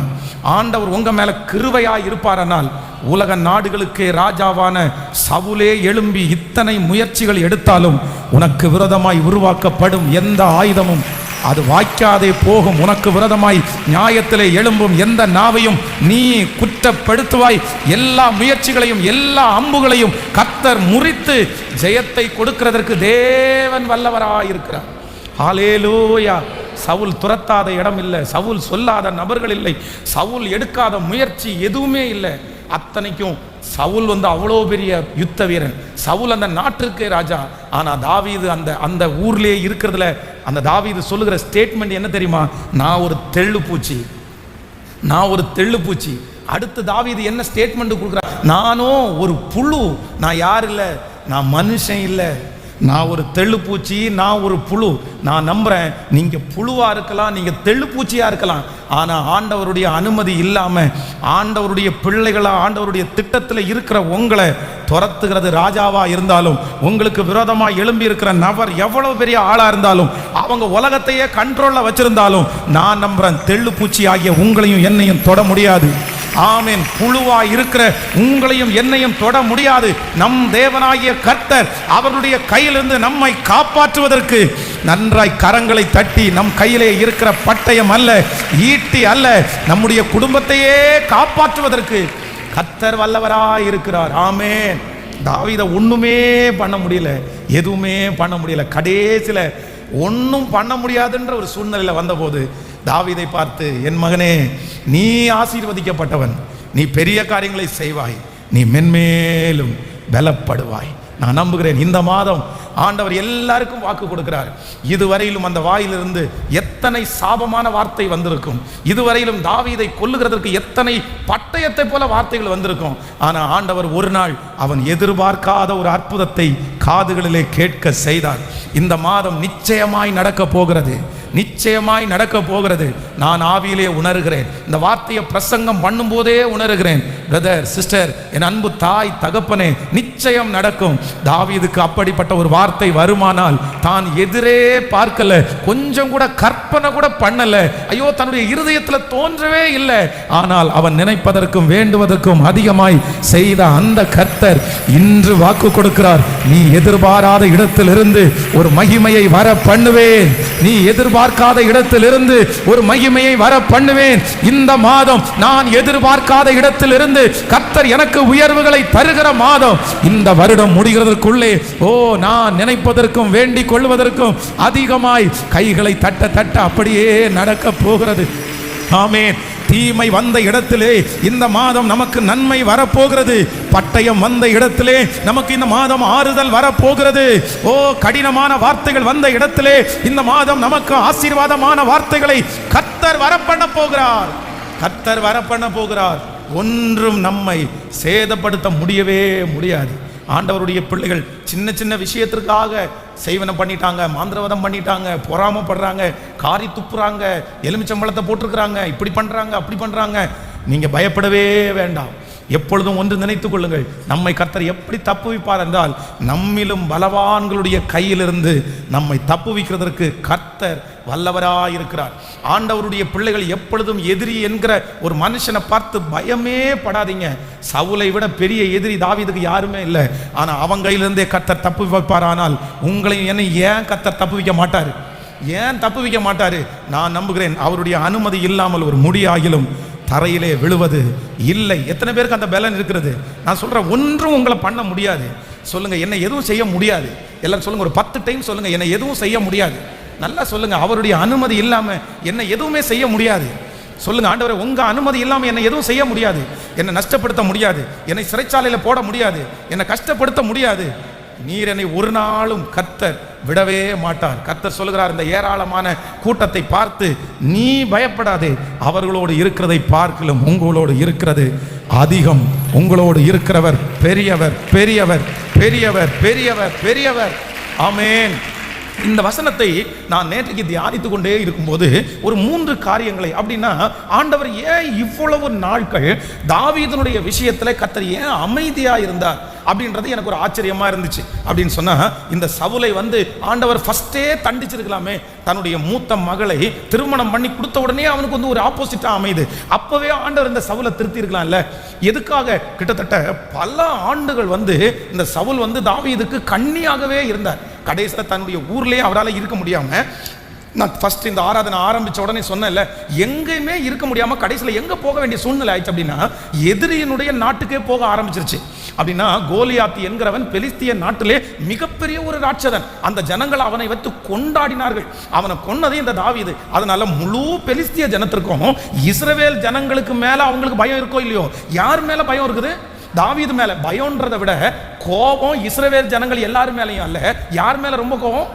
ஆண்டவர் உங்க மேல கிருபையா இருப்பாரனால், உலக நாடுகளுக்கே ராஜாவான சவுலே எழும்பி இத்தனை முயற்சிகள் எடுத்தாலும் உனக்கு விரோதமாய் உருவாக்கப்படும் எந்த ஆயுதமும் அது வாய்க்காதே போகும். உனக்கு விரோதமாய் நியாயத்திலே எழும்பும் எந்த நாவையும் நீ குற்றப்படுத்துவாய். எல்லா முயற்சிகளையும் எல்லா அம்புகளையும் கர்த்தர் முறித்து ஜெயத்தை கொடுக்கிறதற்கு தேவன் வல்லவராயிருக்கிறார். ஹல்லேலூயா. சவுல் துரத்தாத இடம் இல்லை, சவுல் சொல்லாத நபர்கள் இல்லை, சவுல் எடுக்காத முயற்சி எதுவுமே இல்லை. அத்தனைக்கும் சவுல் அவ்வளோ பெரிய யுத்த வீரன், சவுல் அந்த நாட்டிற்கே ராஜா. ஆனா தாவீது அந்த ஊர்லயே இருக்கிறதுல அந்த தாவீது சொல்லுகிற ஸ்டேட்மெண்ட் என்ன தெரியுமா? நான் ஒரு தெள்ளுப்பூச்சி, நான் ஒரு தெள்ளுப்பூச்சி. அடுத்து தாவீது என்ன ஸ்டேட்மெண்ட் கொடுக்குறார்? நானும் ஒரு புழு, நான் யார் இல்லை, நான் மனுஷன் இல்லை, நான் ஒரு தெள்ளுப்பூச்சி, நான் ஒரு புழு. நான் நம்புறேன் நீங்க புழுவா இருக்கலாம், நீங்க தெள்ளுப்பூச்சியா இருக்கலாம், ஆனா ஆண்டவருடைய அனுமதி இல்லாம ஆண்டவருடைய பிள்ளைகளா ஆண்டவருடைய திட்டத்தில் இருக்கிற உங்களை துரத்துகிறது ராஜாவா இருந்தாலும், உங்களுக்கு விரோதமா எழும்பி இருக்கிற நபர் எவ்வளவு பெரிய ஆளா இருந்தாலும், அவங்க உலகத்தையே கண்ட்ரோல்ல வச்சிருந்தாலும், நான் நம்புறேன் தெள்ளுப்பூச்சி ஆகிய உங்களையும் என்னையும் தொட முடியாது. ஆமென். புழுவா இருக்கிற உங்களையும் என்னையும் தொட முடியாது. நம் தேவனாகிய கர்த்தர் அவருடைய கையிலிருந்து நம்மை காப்பாற்றுவதற்கு நன்றாய் கரங்களை தட்டி, நம் கையிலே இருக்கிற பட்டயம் அல்ல, ஈட்டி அல்ல, நம்முடைய குடும்பத்தையே காப்பாற்றுவதற்கு கர்த்தர் வல்லவராய் இருக்கிறார். ஆமென். தாவீதை ஒண்ணுமே பண்ண முடியல, எதுவுமே பண்ண முடியல. கடைசியில ஒன்றும் பண்ண முடியாதுன்ற ஒரு சூழ்நிலையில் வந்தபோது தாவீதை பார்த்து, என் மகனே, நீ ஆசீர்வதிக்கப்பட்டவன், நீ பெரிய காரியங்களை செய்வாய், நீ மென்மேலும் பலப்படுவாய். நான் நம்புகிறேன் இந்த மாதம் ஆண்டவர் எல்லாருக்கும் வாக்கு கொடுக்கிறார். இதுவரையிலும் அந்த வாயிலிருந்து எத்தனை சாபமான வார்த்தை வந்திருக்கும், இதுவரையிலும் தாவீதை கொல்லுகிறதற்கு எத்தனை பட்டயத்தை போல வார்த்தைகள் வந்திருக்கும். ஆனால் ஆண்டவர் ஒரு நாள் அவன் எதிர்பார்க்காத ஒரு அற்புதத்தை காதுகளிலே கேட்க செய்தார். இந்த மாதம் நிச்சயமாய் நடக்க போகிறது, நிச்சயமாய் நடக்க போகிறது. நான் ஆவியிலே உணர்கிறேன், இந்த வார்த்தையை பிரசங்கம் பண்ணும் போதே உணர்கிறேன். பிரதர், சிஸ்டர், என் அன்பு தாய் தகப்பனே, நிச்சயம் நடக்கும். தாவீதுக்கு அப்படிப்பட்ட ஒரு வார்த்தை வருமானால் தான் எதிரே பார்க்கல, கொஞ்சம் கூட கற்பனை கூட பண்ணல, ஐயோ தன்னுடைய இருதயத்தில் தோன்றவே இல்லை. ஆனால் அவன் நினைப்பதற்கும் வேண்டுவதற்கும் அதிகமாய் செய்த அந்த கர்த்தர் இன்று வாக்கு கொடுக்கிறார், நீ எதிர்பாராத இடத்திலிருந்து ஒரு மகிமையை வர பண்ணுவேன், நீ எதிர்பார்க்காத இடத்திலிருந்து ஒரு மகிமையை வர பண்ணுவேன். இந்த மாதம் நான் எதிர்பார்க்காத இடத்திலிருந்து கர்த்தர் எனக்கு உயர்வுகளை தருகிற மாதம். இந்த வருடம் முடிகிறதற்குள்ளே நான் நினைப்பதற்கும் வேண்டிக் கொள்வதற்கும் அதிகமாய் கைகளை தட்ட தட்ட அப்படியே நடக்க போகிறது. ஆமென். தீமை வந்த இடத்திலே இந்த மாதம் நமக்கு நன்மை வரப்போகிறது. பட்டயம் வந்த இடத்திலே நமக்கு இந்த மாதம் ஆறுதல் வரப்போகிறது. கடினமான வார்த்தைகள் வந்த இடத்திலே இந்த மாதம் நமக்கு ஆசீர்வாதமான வார்த்தைகளை கர்த்தர் வரப்பண்ண போகிறார், கர்த்தர் வரப்பண்ண போகிறார். ஒன்றும் நம்மை சேதப்படுத்த முடியவே முடியாது. ஆண்டவருடைய பிள்ளைகள் சின்ன சின்ன விஷயத்திற்காக செய்வனை பண்ணிட்டாங்க, மாந்திரவாதம் பண்ணிட்டாங்க, பொறாமப்படுறாங்க, காரி துப்புறாங்க, எலுமிச்சம்பழத்தை போட்டிருக்கிறாங்க, இப்படி பண்றாங்க, அப்படி பண்றாங்க. நீங்க பயப்படவே வேண்டாம். எப்பொழுதும் ஒன்று நினைத்துக் கொள்ளுங்கள், நம்மை கர்த்தர் எப்படி தப்புவிப்பார் என்றால், நம்மிலும் பலவான்களுடைய கையிலிருந்து நம்மை தப்புவிக்கிறதற்கு கர்த்தர் வல்லவராயிருக்கிறார். ஆண்டவருடைய பிள்ளைகள் எப்பொழுதும் எதிரி என்கிற ஒரு மனுஷனை பார்த்து பயமே படாதீங்க. சவுலை விட பெரிய எதிரி தாவீதுக்கு யாருமே இல்லை. ஆனால் அவன் கையிலிருந்தே கர்த்தர் தப்பு வைப்பாரானால் உங்களையும் என்னை ஏன் கர்த்தர் தப்பு வைக்க மாட்டார்? ஏன் தப்பு வைக்க மாட்டாரு? நான் நம்புகிறேன் அவருடைய அனுமதி இல்லாமல் ஒரு முடியாகிலும் தரையிலே விழுவது இல்லை. எத்தனை பேருக்கு அந்த பலன் இருக்கிறது? நான் சொல்றேன், ஒன்றும் உங்களை பண்ண முடியாது. சொல்லுங்க, என்னை எதுவும் செய்ய முடியாது. எல்லாரும் சொல்லுங்க, ஒரு 10 டைம் சொல்லுங்க, என்னை எதுவும் செய்ய முடியாது. நல்லா சொல்லுங்க, அவருடைய அனுமதி இல்லாம என்னை எதுவுமே செய்ய முடியாது. சொல்லுங்க, ஆண்டவரே, உங்க அனுமதி இல்லாம என்னை எதுவும் செய்ய முடியாது. என்னை நஷ்டப்படுத்த முடியாது, என்னை சிறைச்சாலையில போட முடியாது, என்னை கஷ்டப்படுத்த முடியாது. நீர் என்னை ஒரு நாளும் கர்த்தர் விடவே மாட்டார். கர்த்தர் சொல்லுகிறார், இந்த ஏராளமான கூட்டத்தை பார்த்து நீ பயப்படாதே, அவர்களோடு இருக்கிறதை பார்க்கலும் உங்களோடு இருக்கிறது அதிகம். உங்களோடு இருக்கிறவர் பெரியவர், பெரியவர், பெரியவர், பெரியவர், பெரியவர். ஆமென். இந்த வசனத்தை நான் நேற்றைக்கு தியானித்து கொண்டே இருக்கும்போது ஒரு 3 காரியங்களை, அப்படின்னா ஆண்டவர் ஏன் இவ்வளவு நாட்கள் தாவீதினுடைய விஷயத்தில் கர்த்தர் ஏன் அமைதியா இருந்தார் அப்படின்றது எனக்கு ஒரு ஆச்சரியமா இருந்துச்சு. அப்படின்னு சொன்னா, இந்த சவுலை ஆண்டவர் ஃபர்ஸ்டே தண்டிச்சிருக்கலாமே. தன்னுடைய மூத்த மகளை திருமணம் பண்ணி கொடுத்த உடனே அவனுக்கு ஒரு ஆப்போசிட்டா அமைது. அப்பவே ஆண்டவர் இந்த சவுலை திருத்தி இருக்கலாம்ல. எதுக்காக? கிட்டத்தட்ட பல ஆண்டுகள் இந்த சவுல் தாவீதுக்கு கண்ணியாகவே இருந்தார். கடைசியில் தன்னுடைய ஊர்லயே அவரால் இருக்க முடியாம, நான் ஃபர்ஸ்ட் இந்த ஆராதனை ஆரம்பிச்ச உடனே சொன்னேன்ல, எங்கேயுமே இருக்க முடியாம கடைசியில் எங்க போக வேண்டிய சூழ்நிலை ஆயிடுச்சு அப்படின்னா, எதிரியினுடைய நாட்டுக்கே போக ஆரம்பிச்சிருச்சு. அப்படின்னா கோலியாத் என்கிறவன் பெலிஸ்திய நாட்டிலே மிகப்பெரிய ஒரு ராட்சதன். அந்த ஜனங்கள் அவனை வைத்து கொண்டாடினார்கள். அவனை கொன்னதே இந்த தாவீது. அதனால முழு பெலிஸ்திய ஜனத்திற்கும் இஸ்ரவேல் ஜனங்களுக்கு மேல அவங்களுக்கு பயம் இருக்கோ இல்லையோ, யார் மேல பயம் இருக்குது? தாவீது மேல. பயம்ன்றதை விட கோபம் இஸ்ரவேல் ஜனங்கள் எல்லாரும் மேலையும் அல்ல. யார் மேல ரொம்ப கோபம்?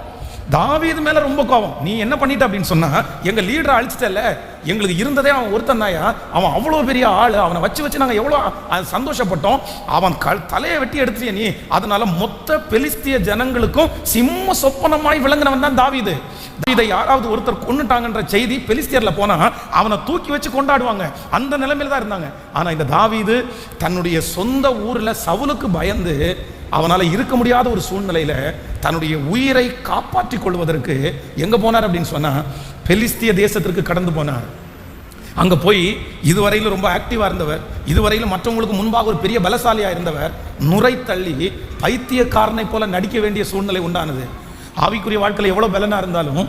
தாவீது மேல ரொம்ப கோபம். நீ என்ன பண்ணிட்ட அப்படின்னு சொன்னா, எங்க லீடரை அழிச்சிட்டல, எங்களுக்கு இருந்ததே அவன் ஒருத்தன் தாயா, அவன் அவ்வளோ பெரிய ஆள், அவனை வச்சு நாங்கள் எவ்வளோ சந்தோஷப்பட்டோம், அவன் தலையை வெட்டி எடுத்துட்டிய நீ. அதனால மொத்த பெலிஸ்திய ஜனங்களுக்கும் சிம்ம சொப்பனமாய் விளங்கினவன் தான் தாவீது. இதை யாராவது ஒருத்தர் கொன்னுட்டாங்கன்ற செய்தி பெலிஸ்தியர்ல போனா அவனை தூக்கி வச்சு கொண்டாடுவாங்க, அந்த நிலைமையில தான் இருந்தாங்க. ஆனா இந்த தாவீது தன்னுடைய சொந்த ஊர்ல சவுலுக்கு பயந்து அவனால இருக்க முடியாத ஒரு சூழ்நிலையில தன்னுடைய உயிரை காப்பாற்றிக் கொள்வதற்கு எங்க போனார் அப்படின்னு சொன்னா, பெலிஸ்திய தேசத்திற்கு கடந்து போனார். அங்க போய் இதுவரையிலும் ரொம்ப ஆக்டிவா இருந்தவர், இதுவரையிலும் மற்றவங்களுக்கு முன்பாக ஒரு பெரிய பலசாலியா இருந்தவர், நுரை தள்ளி பைத்தியக்காரனை போல நடிக்க வேண்டிய சூழ்நிலை உண்டானது. ஆவிக்குரிய வாழ்க்கையில் எவ்வளோ பலனா இருந்தாலும்,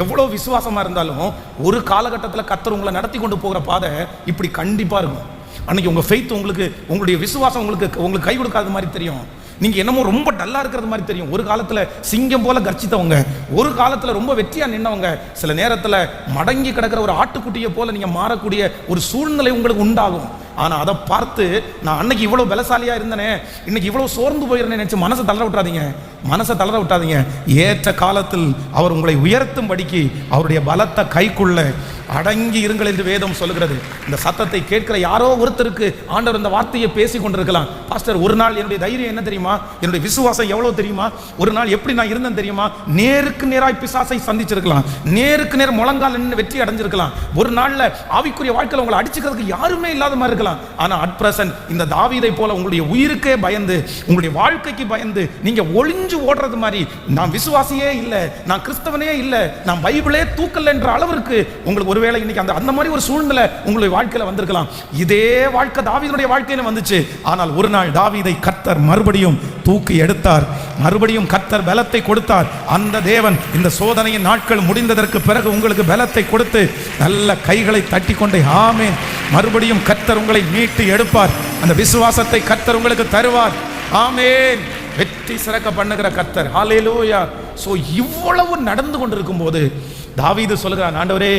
எவ்வளோ விசுவாசமா இருந்தாலும், ஒரு காலகட்டத்தில் கர்த்தர் உங்களை நடத்தி கொண்டு போகிற பாதை இப்படி கண்டிப்பா இருக்கும். அன்னைக்கு உங்க ஃபெய்த் உங்களுக்கு, உங்களுடைய விசுவாசம் உங்களுக்கு கை கொடுக்காத மாதிரி தெரியும். நீங்க என்னமோ ரொம்ப டல்லா இருக்கிறது மாதிரி தெரியும். ஒரு காலத்துல சிங்கம் போல கர்ச்சித்தவங்க, ஒரு காலத்துல ரொம்ப வெற்றியா நின்னவங்க, சில நேரத்துல மடங்கி கிடக்கிற ஒரு ஆட்டுக்குட்டியை போல நீங்க மாறக்கூடிய ஒரு சூழ்நிலை உங்களுக்கு உண்டாகும். ஆனா அதை பார்த்து நான் அன்னைக்கு இவ்வளவு பலசாலியா இருந்தனே, இன்னைக்கு இவ்வளவு சோர்ந்து போயிருந்தேன் நினைச்சு மனசை தளர விட்டாதீங்க. ஏற்ற காலத்தில் அவர் உங்களை உயர்த்தும்படிக்கு அவருடைய பலத்தை கைக்குள்ள அடங்கி இருங்கள் என்று வேதம் சொல்லுகிறது. இந்த சத்தத்தை கேட்கிற யாரோ ஒருத்தருக்கு ஆண்டவர் இந்த வார்த்தையை பேசி கொண்டிருக்கலாம். பாஸ்டர், ஒரு நாள் என்னுடைய தைரியம் என்ன தெரியுமா, என்னுடைய விசுவாசம் எவ்வளவு தெரியுமா, ஒரு நாள் எப்படி நான் இருந்தேன் தெரியுமா, நேருக்கு நேராய் பிசாசை சந்திச்சிருக்கலாம், நேருக்கு நேர் முழங்கால் நின்று வெற்றி அடைஞ்சிருக்கலாம், ஒரு நாள்ல ஆவிக்குரிய வாழ்க்கையில் உங்களை அடிச்சுக்கிறதுக்கு யாருமே இல்லாத மாதிரி இருக்கலாம். ஆனா அட் பிரசன்ட் இந்த தாவீதை போல உங்களுடைய உயிருக்கே பயந்து, உங்களுடைய வாழ்க்கைக்கு பயந்து நீங்க ஒளிஞ்சு ஓடுறது மாதிரி, நான் விசுவாசியே இல்லை, நான் கிறிஸ்தவனே இல்லை, நான் பைபிளே தூக்கல என்ற அளவிற்கு உங்களுக்கு ஒருவேளை இன்னைக்கு அந்த மாதிரி ஒரு சூழ்நிலை உங்களுடைய வாழ்க்கையில வந்திருக்கலாம். இதே வாழ்க்கை தாவீதுடைய வாழ்க்கையில வந்துச்சு. ஆனால் ஒரு நாள் தாவீதை கர்த்தர் மறுபடியும் தூக்கி எடுத்தார், மறுபடியும் கர்த்தர் பலத்தை கொடுத்தார். அந்த தேவன் இந்த சோதனையின் நாட்கள் முடிந்ததற்கு பிறகு உங்களுக்கு பலத்தை கொடுத்து நல்ல கைகளை தட்டி கொண்டே ஆமென், மறுபடியும் கர்த்தர் உங்களை மீட்டு எடுப்பார். அந்த விசுவாசத்தை கர்த்தர் உங்களுக்கு தருவார். ஆமென். வெற்றி சிறக்க பண்ணுகிற கர்த்தர். ஹல்லேலூயா. சோ இவ்வளவு நடந்து கொண்டிருக்கும் போது தாவீது சொல்லுகிறான், ஆண்டவரே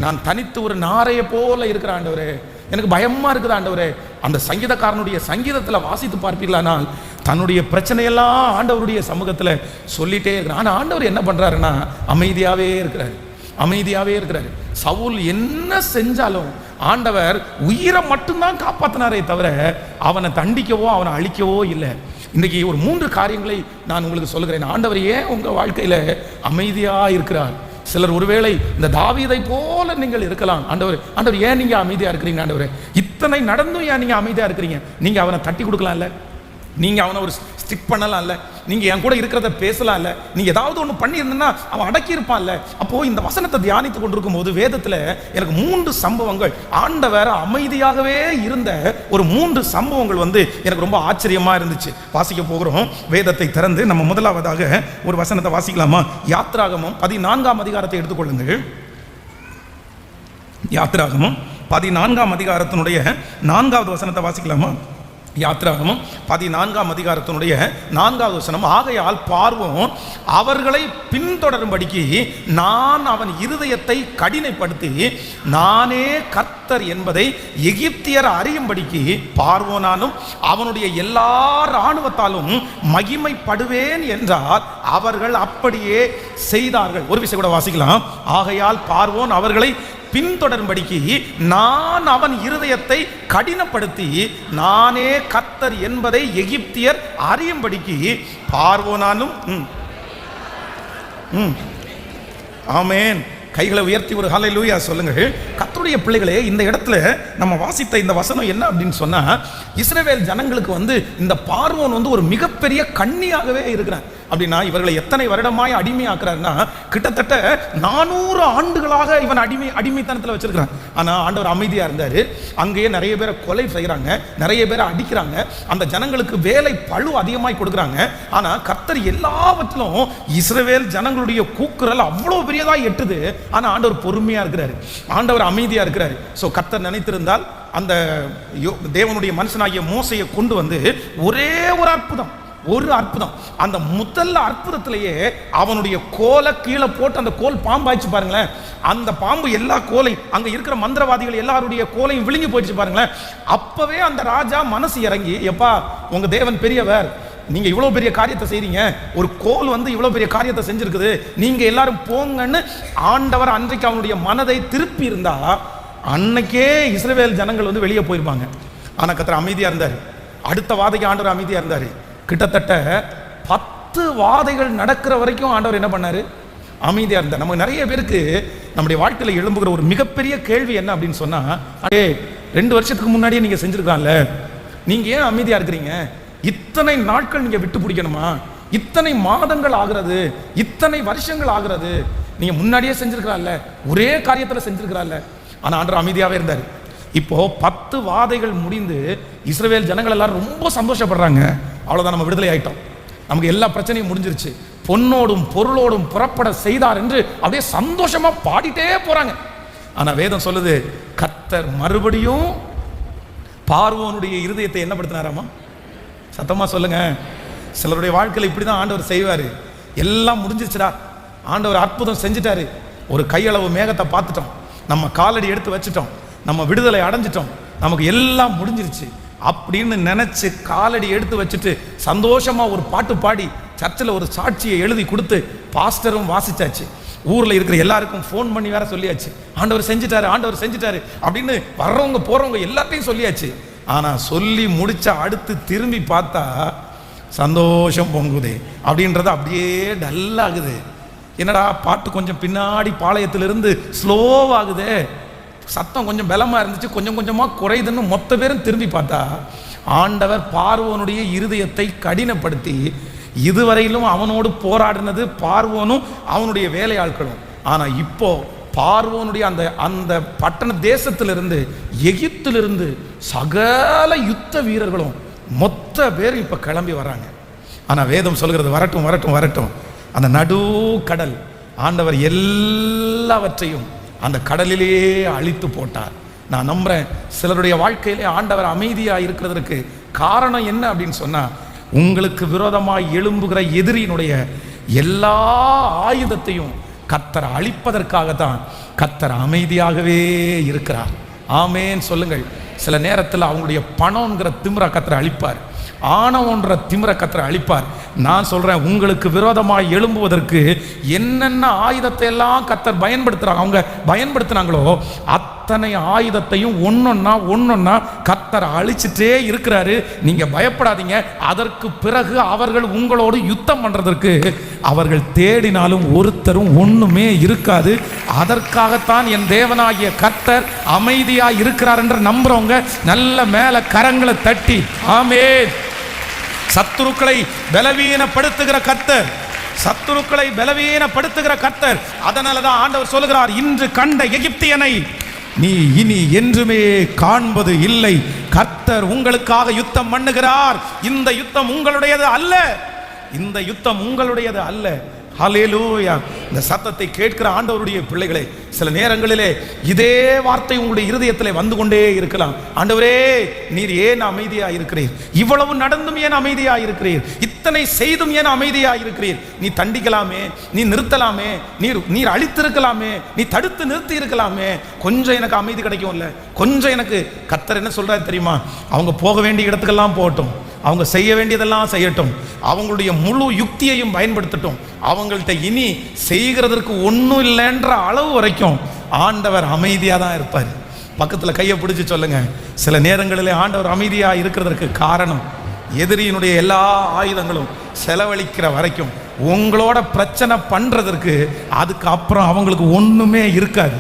நான் தனித்து ஒரு நாரையை போல இருக்கிற ஆண்டவரே, எனக்கு பயமா இருக்குது ஆண்டவரே. அந்த சங்கீதக்காரனுடைய சங்கீதத்தில் வாசித்து பார்ப்பீர்களானால் தன்னுடைய பிரச்சனையெல்லாம் ஆண்டவருடைய சமூகத்தில் சொல்லிட்டே இருக்கிறான். ஆனால் ஆண்டவர் என்ன பண்றாருன்னா அமைதியாவே இருக்கிறாரு. சவுல் என்ன செஞ்சாலும் ஆண்டவர் உயிரை மட்டும்தான் காப்பாத்தினாரே தவிர அவனை தண்டிக்கவோ அவனை அழிக்கவோ இல்லை. இன்றைக்கி ஒரு 3 காரியங்களை நான் உங்களுக்கு சொல்லுகிறேன். ஆண்டவர் ஏன் உங்கள் வாழ்க்கையில் அமைதியாக இருக்கிறார்? சிலர் ஒருவேளை இந்த தாவீதை போல நீங்கள் இருக்கலாம். ஆண்டவர் ஏன் நீங்கள் அமைதியாக இருக்கிறீங்க? ஆண்டவர் இத்தனை நடந்தும் ஏன் நீங்கள் அமைதியாக இருக்கிறீங்க? நீங்கள் அவனை தட்டி கொடுக்கலாம்ல, நீங்கள் அவனை ஒரு ஸ்டிக் பண்ணலாம்ல, நீங்கள் என் கூட இருக்கிறத பேசலாம்ல, நீங்கள் ஏதாவது ஒன்று பண்ணியிருந்தா அவன் அடக்கி இருப்பான்ல. அப்போது இந்த வசனத்தை தியானித்து கொண்டிருக்கும் போது வேதத்தில் எனக்கு 3 சம்பவங்கள், ஆண்டவர் அமைதியாகவே இருந்த ஒரு 3 சம்பவங்கள் எனக்கு ரொம்ப ஆச்சரியமாக இருந்துச்சு. வாசிக்க போகிறோம். வேதத்தை திறந்து நம்ம முதலாவதாக ஒரு வசனத்தை வாசிக்கலாமா? யாத்ராகமம் 14ஆம் அதிகாரத்தை எடுத்துக்கொள்ளுங்கள். யாத்ராகமம் 14ஆம் அதிகாரத்தினுடைய 4வது வசனத்தை வாசிக்கலாமா? யாத்ராகமம் 14ஆம் அதிகாரத்தினுடைய 4வது வசனம், ஆகையால் பார்வோன் அவர்களை பின்தொடரும்படிக்கு நான் அவன் இருதயத்தை கடினைப்படுத்தி நானே கர்த்தர் என்பதை எகிப்தியர் அறியும்படிக்கு பார்வோனாலும் அவனுடைய எல்லா இராணுவத்தாலும் மகிமைப்படுவேன் என்றார். அவர்கள் அப்படியே செய்தார்கள். ஒரு விஷயம் கூட வாசிக்கலாம். ஆகையால் பார்வோன் அவர்களை பின்தொடரும்படிக்கு நான் அவன் இருதயத்தை கடினப்படுத்தி நானே கர்த்தர் என்பதை எகிப்தியர் அறியும்படிக்கு பார்வோனாலும். ஆமென். கைகளை உயர்த்தி ஒரு ஹல்லேலூயா சொல்லுங்கள். கர்த்தருடைய பிள்ளைகளே, இந்த இடத்துல நம்ம வாசித்த இந்த வசனம் என்ன அப்படின்னு சொன்னா, இஸ்ரவேல் ஜனங்களுக்கு இந்த பார்வோன் ஒரு மிகப்பெரிய கண்ணியாகவே இருக்கிறான். அப்படின்னா இவர்களை எத்தனை வருடமாய் அடிமையாக்குறாருன்னா, கிட்டத்தட்ட 400 ஆண்டுகளாக இவன் அடிமைத்தனத்தில் வச்சிருக்கிறான். ஆனால் ஆண்டவர் அமைதியாக இருந்தார். அங்கேயே நிறைய பேரை கொலை செய்கிறாங்க, நிறைய பேரை அடிக்கிறாங்க, அந்த ஜனங்களுக்கு வேலை பழு அதிகமாய் கொடுக்குறாங்க. ஆனால் கர்த்தர் எல்லாவற்றிலும் இஸ்ரவேல் ஜனங்களுடைய கூக்குரல் அவ்வளோ பெரியதாக எட்டுது. ஆனால் ஆண்டவர் பொறுமையாக இருக்கிறாரு, ஆண்டவர் அமைதியாக இருக்கிறாரு. ஸோ கர்த்தர் நினைத்திருந்தால் அந்த தேவனுடைய மனுஷனாகிய மோசையை கொண்டு ஒரே ஒரு அற்புதம், அந்த முதல் அற்புதத்திலேயே அவனுடைய கோலை கீழே போட்டு அந்த கோல் பாம்பாயிச்சு பாருங்களேன். அந்த பாம்பு எல்லா கோலையும், அங்க இருக்கிற மந்திரவாதிகள் எல்லாருடைய கோலையும் விழுங்கி போயிடுச்சு பாருங்களேன். அப்பவே அந்த ராஜா மனசு இறங்கி, எப்பா உங்க தேவன் பெரியவர், நீங்க இவ்வளவு பெரிய காரியத்தை செய்றீங்க, ஒரு கோல் வந்து இவ்வளவு பெரிய காரியத்தை செஞ்சிருக்குது, நீங்க எல்லாரும் போங்கன்னு ஆண்டவர் அன்றைக்கு அவனுடைய மனதை திருப்பி இருந்தா அன்னைக்கே இஸ்ரவேல் ஜனங்கள் வந்து வெளியே போயிருப்பாங்க. ஆனா கர்த்தர் அமைதியா இருந்தாரு. அடுத்த வாதைக்கு ஆண்டவர் அமைதியா இருந்தாரு. கிட்டத்தட்ட 10 வாதைகள் நடக்கிற வரைக்கும் ஆண்டவர் என்ன பண்ணாரு? அமைதியா இருந்தார். நமக்கு நிறைய பேருக்கு நம்முடைய வாழ்க்கையில் எழும்புகிற ஒரு மிகப்பெரிய கேள்வி என்ன அப்படின்னு சொன்னா, 2 வருஷத்துக்கு முன்னாடியே நீங்க செஞ்சிருக்கலாம்ல, நீங்க ஏன் அமைதியா இருக்கிறீங்க? இத்தனை நாட்கள் நீங்க விட்டு பிடிக்கணுமா? இத்தனை மாதங்கள் ஆகிறது, இத்தனை வருஷங்கள் ஆகிறது, நீங்க முன்னாடியே செஞ்சிருக்கலாம்ல, ஒரே காரியத்தில் செஞ்சிருக்கலாம்ல. ஆனா ஆண்டவர் அமைதியாவே இருந்தார். இப்போ 10 வாதைகள் முடிந்து இஸ்ரவேல் ஜனங்கள் எல்லாரும் ரொம்ப சந்தோஷப்படுறாங்க. அவ்வளவுதான், நம்ம விடுதலை ஆயிட்டோம், நமக்கு எல்லா பிரச்சனையும் முடிஞ்சிருச்சு, பொன்னோடும் பொருளோடும் புறப்பட செய்தார் என்று அப்படியே சந்தோஷமா பாடிட்டே போறாங்க. ஆனா வேதம் சொல்லுது, கர்த்தர் மறுபடியும் பார்வோனுடைய இருதயத்தை என்ன படுத்தினாராமா? சத்தமா சொல்லுங்க. சிலருடைய வாழ்க்கையில் இப்படிதான் ஆண்டவர் செய்வாரு. எல்லாம் முடிஞ்சிருச்சுடா, ஆண்டவர் அற்புதம் செஞ்சுட்டாரு, ஒரு கையளவு மேகத்தை பார்த்துட்டோம், நம்ம காலடி எடுத்து வச்சுட்டோம், நம்ம விடுதலை அடைஞ்சிட்டோம், நமக்கு எல்லாம் முடிஞ்சிருச்சு அப்படின்னு நினைச்சு காலடி எடுத்து வச்சுட்டு சந்தோஷமா ஒரு பாட்டு பாடி சர்ச்சில் ஒரு சாட்சியை எழுதி கொடுத்து பாஸ்டரும் வாசிச்சாச்சு, ஊர்ல இருக்கிற எல்லாருக்கும் ஃபோன் பண்ணி வேற சொல்லியாச்சு, ஆண்டவர் செஞ்சுட்டாரு, ஆண்டவர் செஞ்சுட்டாரு அப்படின்னு வர்றவங்க போறவங்க எல்லாத்தையும் சொல்லியாச்சு. ஆனா சொல்லி முடிச்ச அடுத்து திரும்பி பார்த்தா சந்தோஷம் பொங்குதே அப்படின்றது அப்படியே டல்லாகுது. என்னடா பாட்டு கொஞ்சம் பின்னாடி பாளையத்திலிருந்து ஸ்லோவாகுதே, சத்தம் கொஞ்சம் பலமா இருந்துச்சு, கொஞ்சம் கொஞ்சமா குறையுதுன்னு மொத்த பேரும் திரும்பி பார்த்தா ஆண்டவர் பார்வோனுடைய இருதயத்தை கடினப்படுத்தி இதுவரையிலும் அவனோடு போராடினது பார்வோனும் அவனுடைய வேலையாட்களும். ஆனா இப்போ பார்வோனுடைய அந்த அந்த பட்டண தேசத்திலிருந்து எகிப்திலிருந்து சகல யுத்த வீரர்களும் மொத்த பேர் இப்ப கிளம்பி வராங்க. ஆனா வேதம் சொல்கிறது, வரட்டும் வரட்டும் வரட்டும், அந்த நடு கடல் ஆண்டவர் எல்லாவற்றையும் அந்த கடலிலேயே அழித்து போட்டார். நான் நம்புறேன் சிலருடைய வாழ்க்கையிலே ஆண்டவர் அமைதியா இருக்கிறதுக்கு காரணம் என்ன அப்படின்னு சொன்னா, உங்களுக்கு விரோதமாய் எழும்புகிற எதிரியினுடைய எல்லா ஆயுதத்தையும் கர்த்தர் அழிப்பதற்காகத்தான் கர்த்தர் அமைதியாகவே இருக்கிறார். ஆமேன் சொல்லுங்கள். சில நேரத்தில் அவங்களுடைய பணம்ங்கிற திமிர கர்த்தர் அழிப்பார், ஆணவன்ற திமிர கர்த்தர் அழிப்பார். நான் சொல்றேன், உங்களுக்கு விரோதமாய் எழும்புவதற்கு என்னென்ன ஆயுதத்தை எல்லாம் கர்த்தர் பயன்படுத்துறாங்க, அவங்க பயன்படுத்தினாங்களோ அத்தனை ஆயுதத்தையும் ஒன்னொன்னா கர்த்தர் அழிச்சிட்டே இருக்கிறாரு. நீங்க பயப்படாதீங்க. அதற்கு பிறகு அவர்கள் உங்களோடு யுத்தம் பண்றதற்கு அவர்கள் தேடினாலும் ஒருத்தரும் ஒண்ணுமே இருக்காது. அதற்காகத்தான் என் தேவனாகிய கர்த்தர் அமைதியா இருக்கிறார் என்று நம்புறவங்க நல்ல மேல கரங்களை தட்டி ஆமென். சத்துருக்களை பலவீனப்படுத்துகிற கர்த்தர், சத்துருக்களை பலவீனப்படுத்துகிற கர்த்தர். அதனாலதான் ஆண்டவர் சொல்லுகிறார், இன்று கண்ட எகிப்தியனை நீ இனி என்றுமே காண்பது இல்லை. கர்த்தர் உங்களுக்காக யுத்தம் பண்ணுகிறார். இந்த யுத்தம் உங்களுடையது அல்ல, இந்த யுத்தம் உங்களுடையது அல்ல. ஹல்லேலூயா. இந்த சத்தத்தை கேட்கிற ஆண்டவருடைய பிள்ளைகளே, சில நேரங்களிலே இதே வார்த்தை உங்களுடைய இருதயத்திலே வந்து கொண்டே இருக்கலாம். ஆண்டவரே, நீர் ஏன் அமைதியா இருக்கிறீர்? இவ்வளவு நடந்தும் ஏன் அமைதியா இருக்கிறீர்? இத்தனை செய்தும் ஏன் அமைதியா இருக்கிறீர்? நீ தண்டிக்கலாமே, நீ நிறுத்தலாமே, நீர் அழித்திருக்கலாமே, நீ தடுத்து நிறுத்தி இருக்கலாமே, கொஞ்சம் எனக்கு அமைதி கிடைக்கும்ல, கொஞ்சம் எனக்கு. கர்த்தர் என்ன சொல்றாரு தெரியுமா? அவங்க போக வேண்டிய இடத்துக்கெல்லாம் போகட்டும், அவங்க செய்ய வேண்டியதெல்லாம் செய்யட்டும், அவங்களுடைய முழு யுக்தியையும் பயன்படுத்தட்டும், அவங்கள்ட்ட இனி செய்கிறதற்கு ஒன்றும் இல்லைன்ற அளவு வரைக்கும் ஆண்டவர் அமைதியாக தான் இருப்பார். பக்கத்தில் கையை பிடிச்சி சொல்லுங்க, சில நேரங்களிலே ஆண்டவர் அமைதியாக இருக்கிறதற்கு காரணம் எதிரியினுடைய எல்லா ஆயுதங்களும் செலவழிக்கிற வரைக்கும் உங்களோட பிரச்சனை பண்ணுறதற்கு அதுக்கு அப்புறம் அவங்களுக்கு ஒன்றுமே இருக்காது.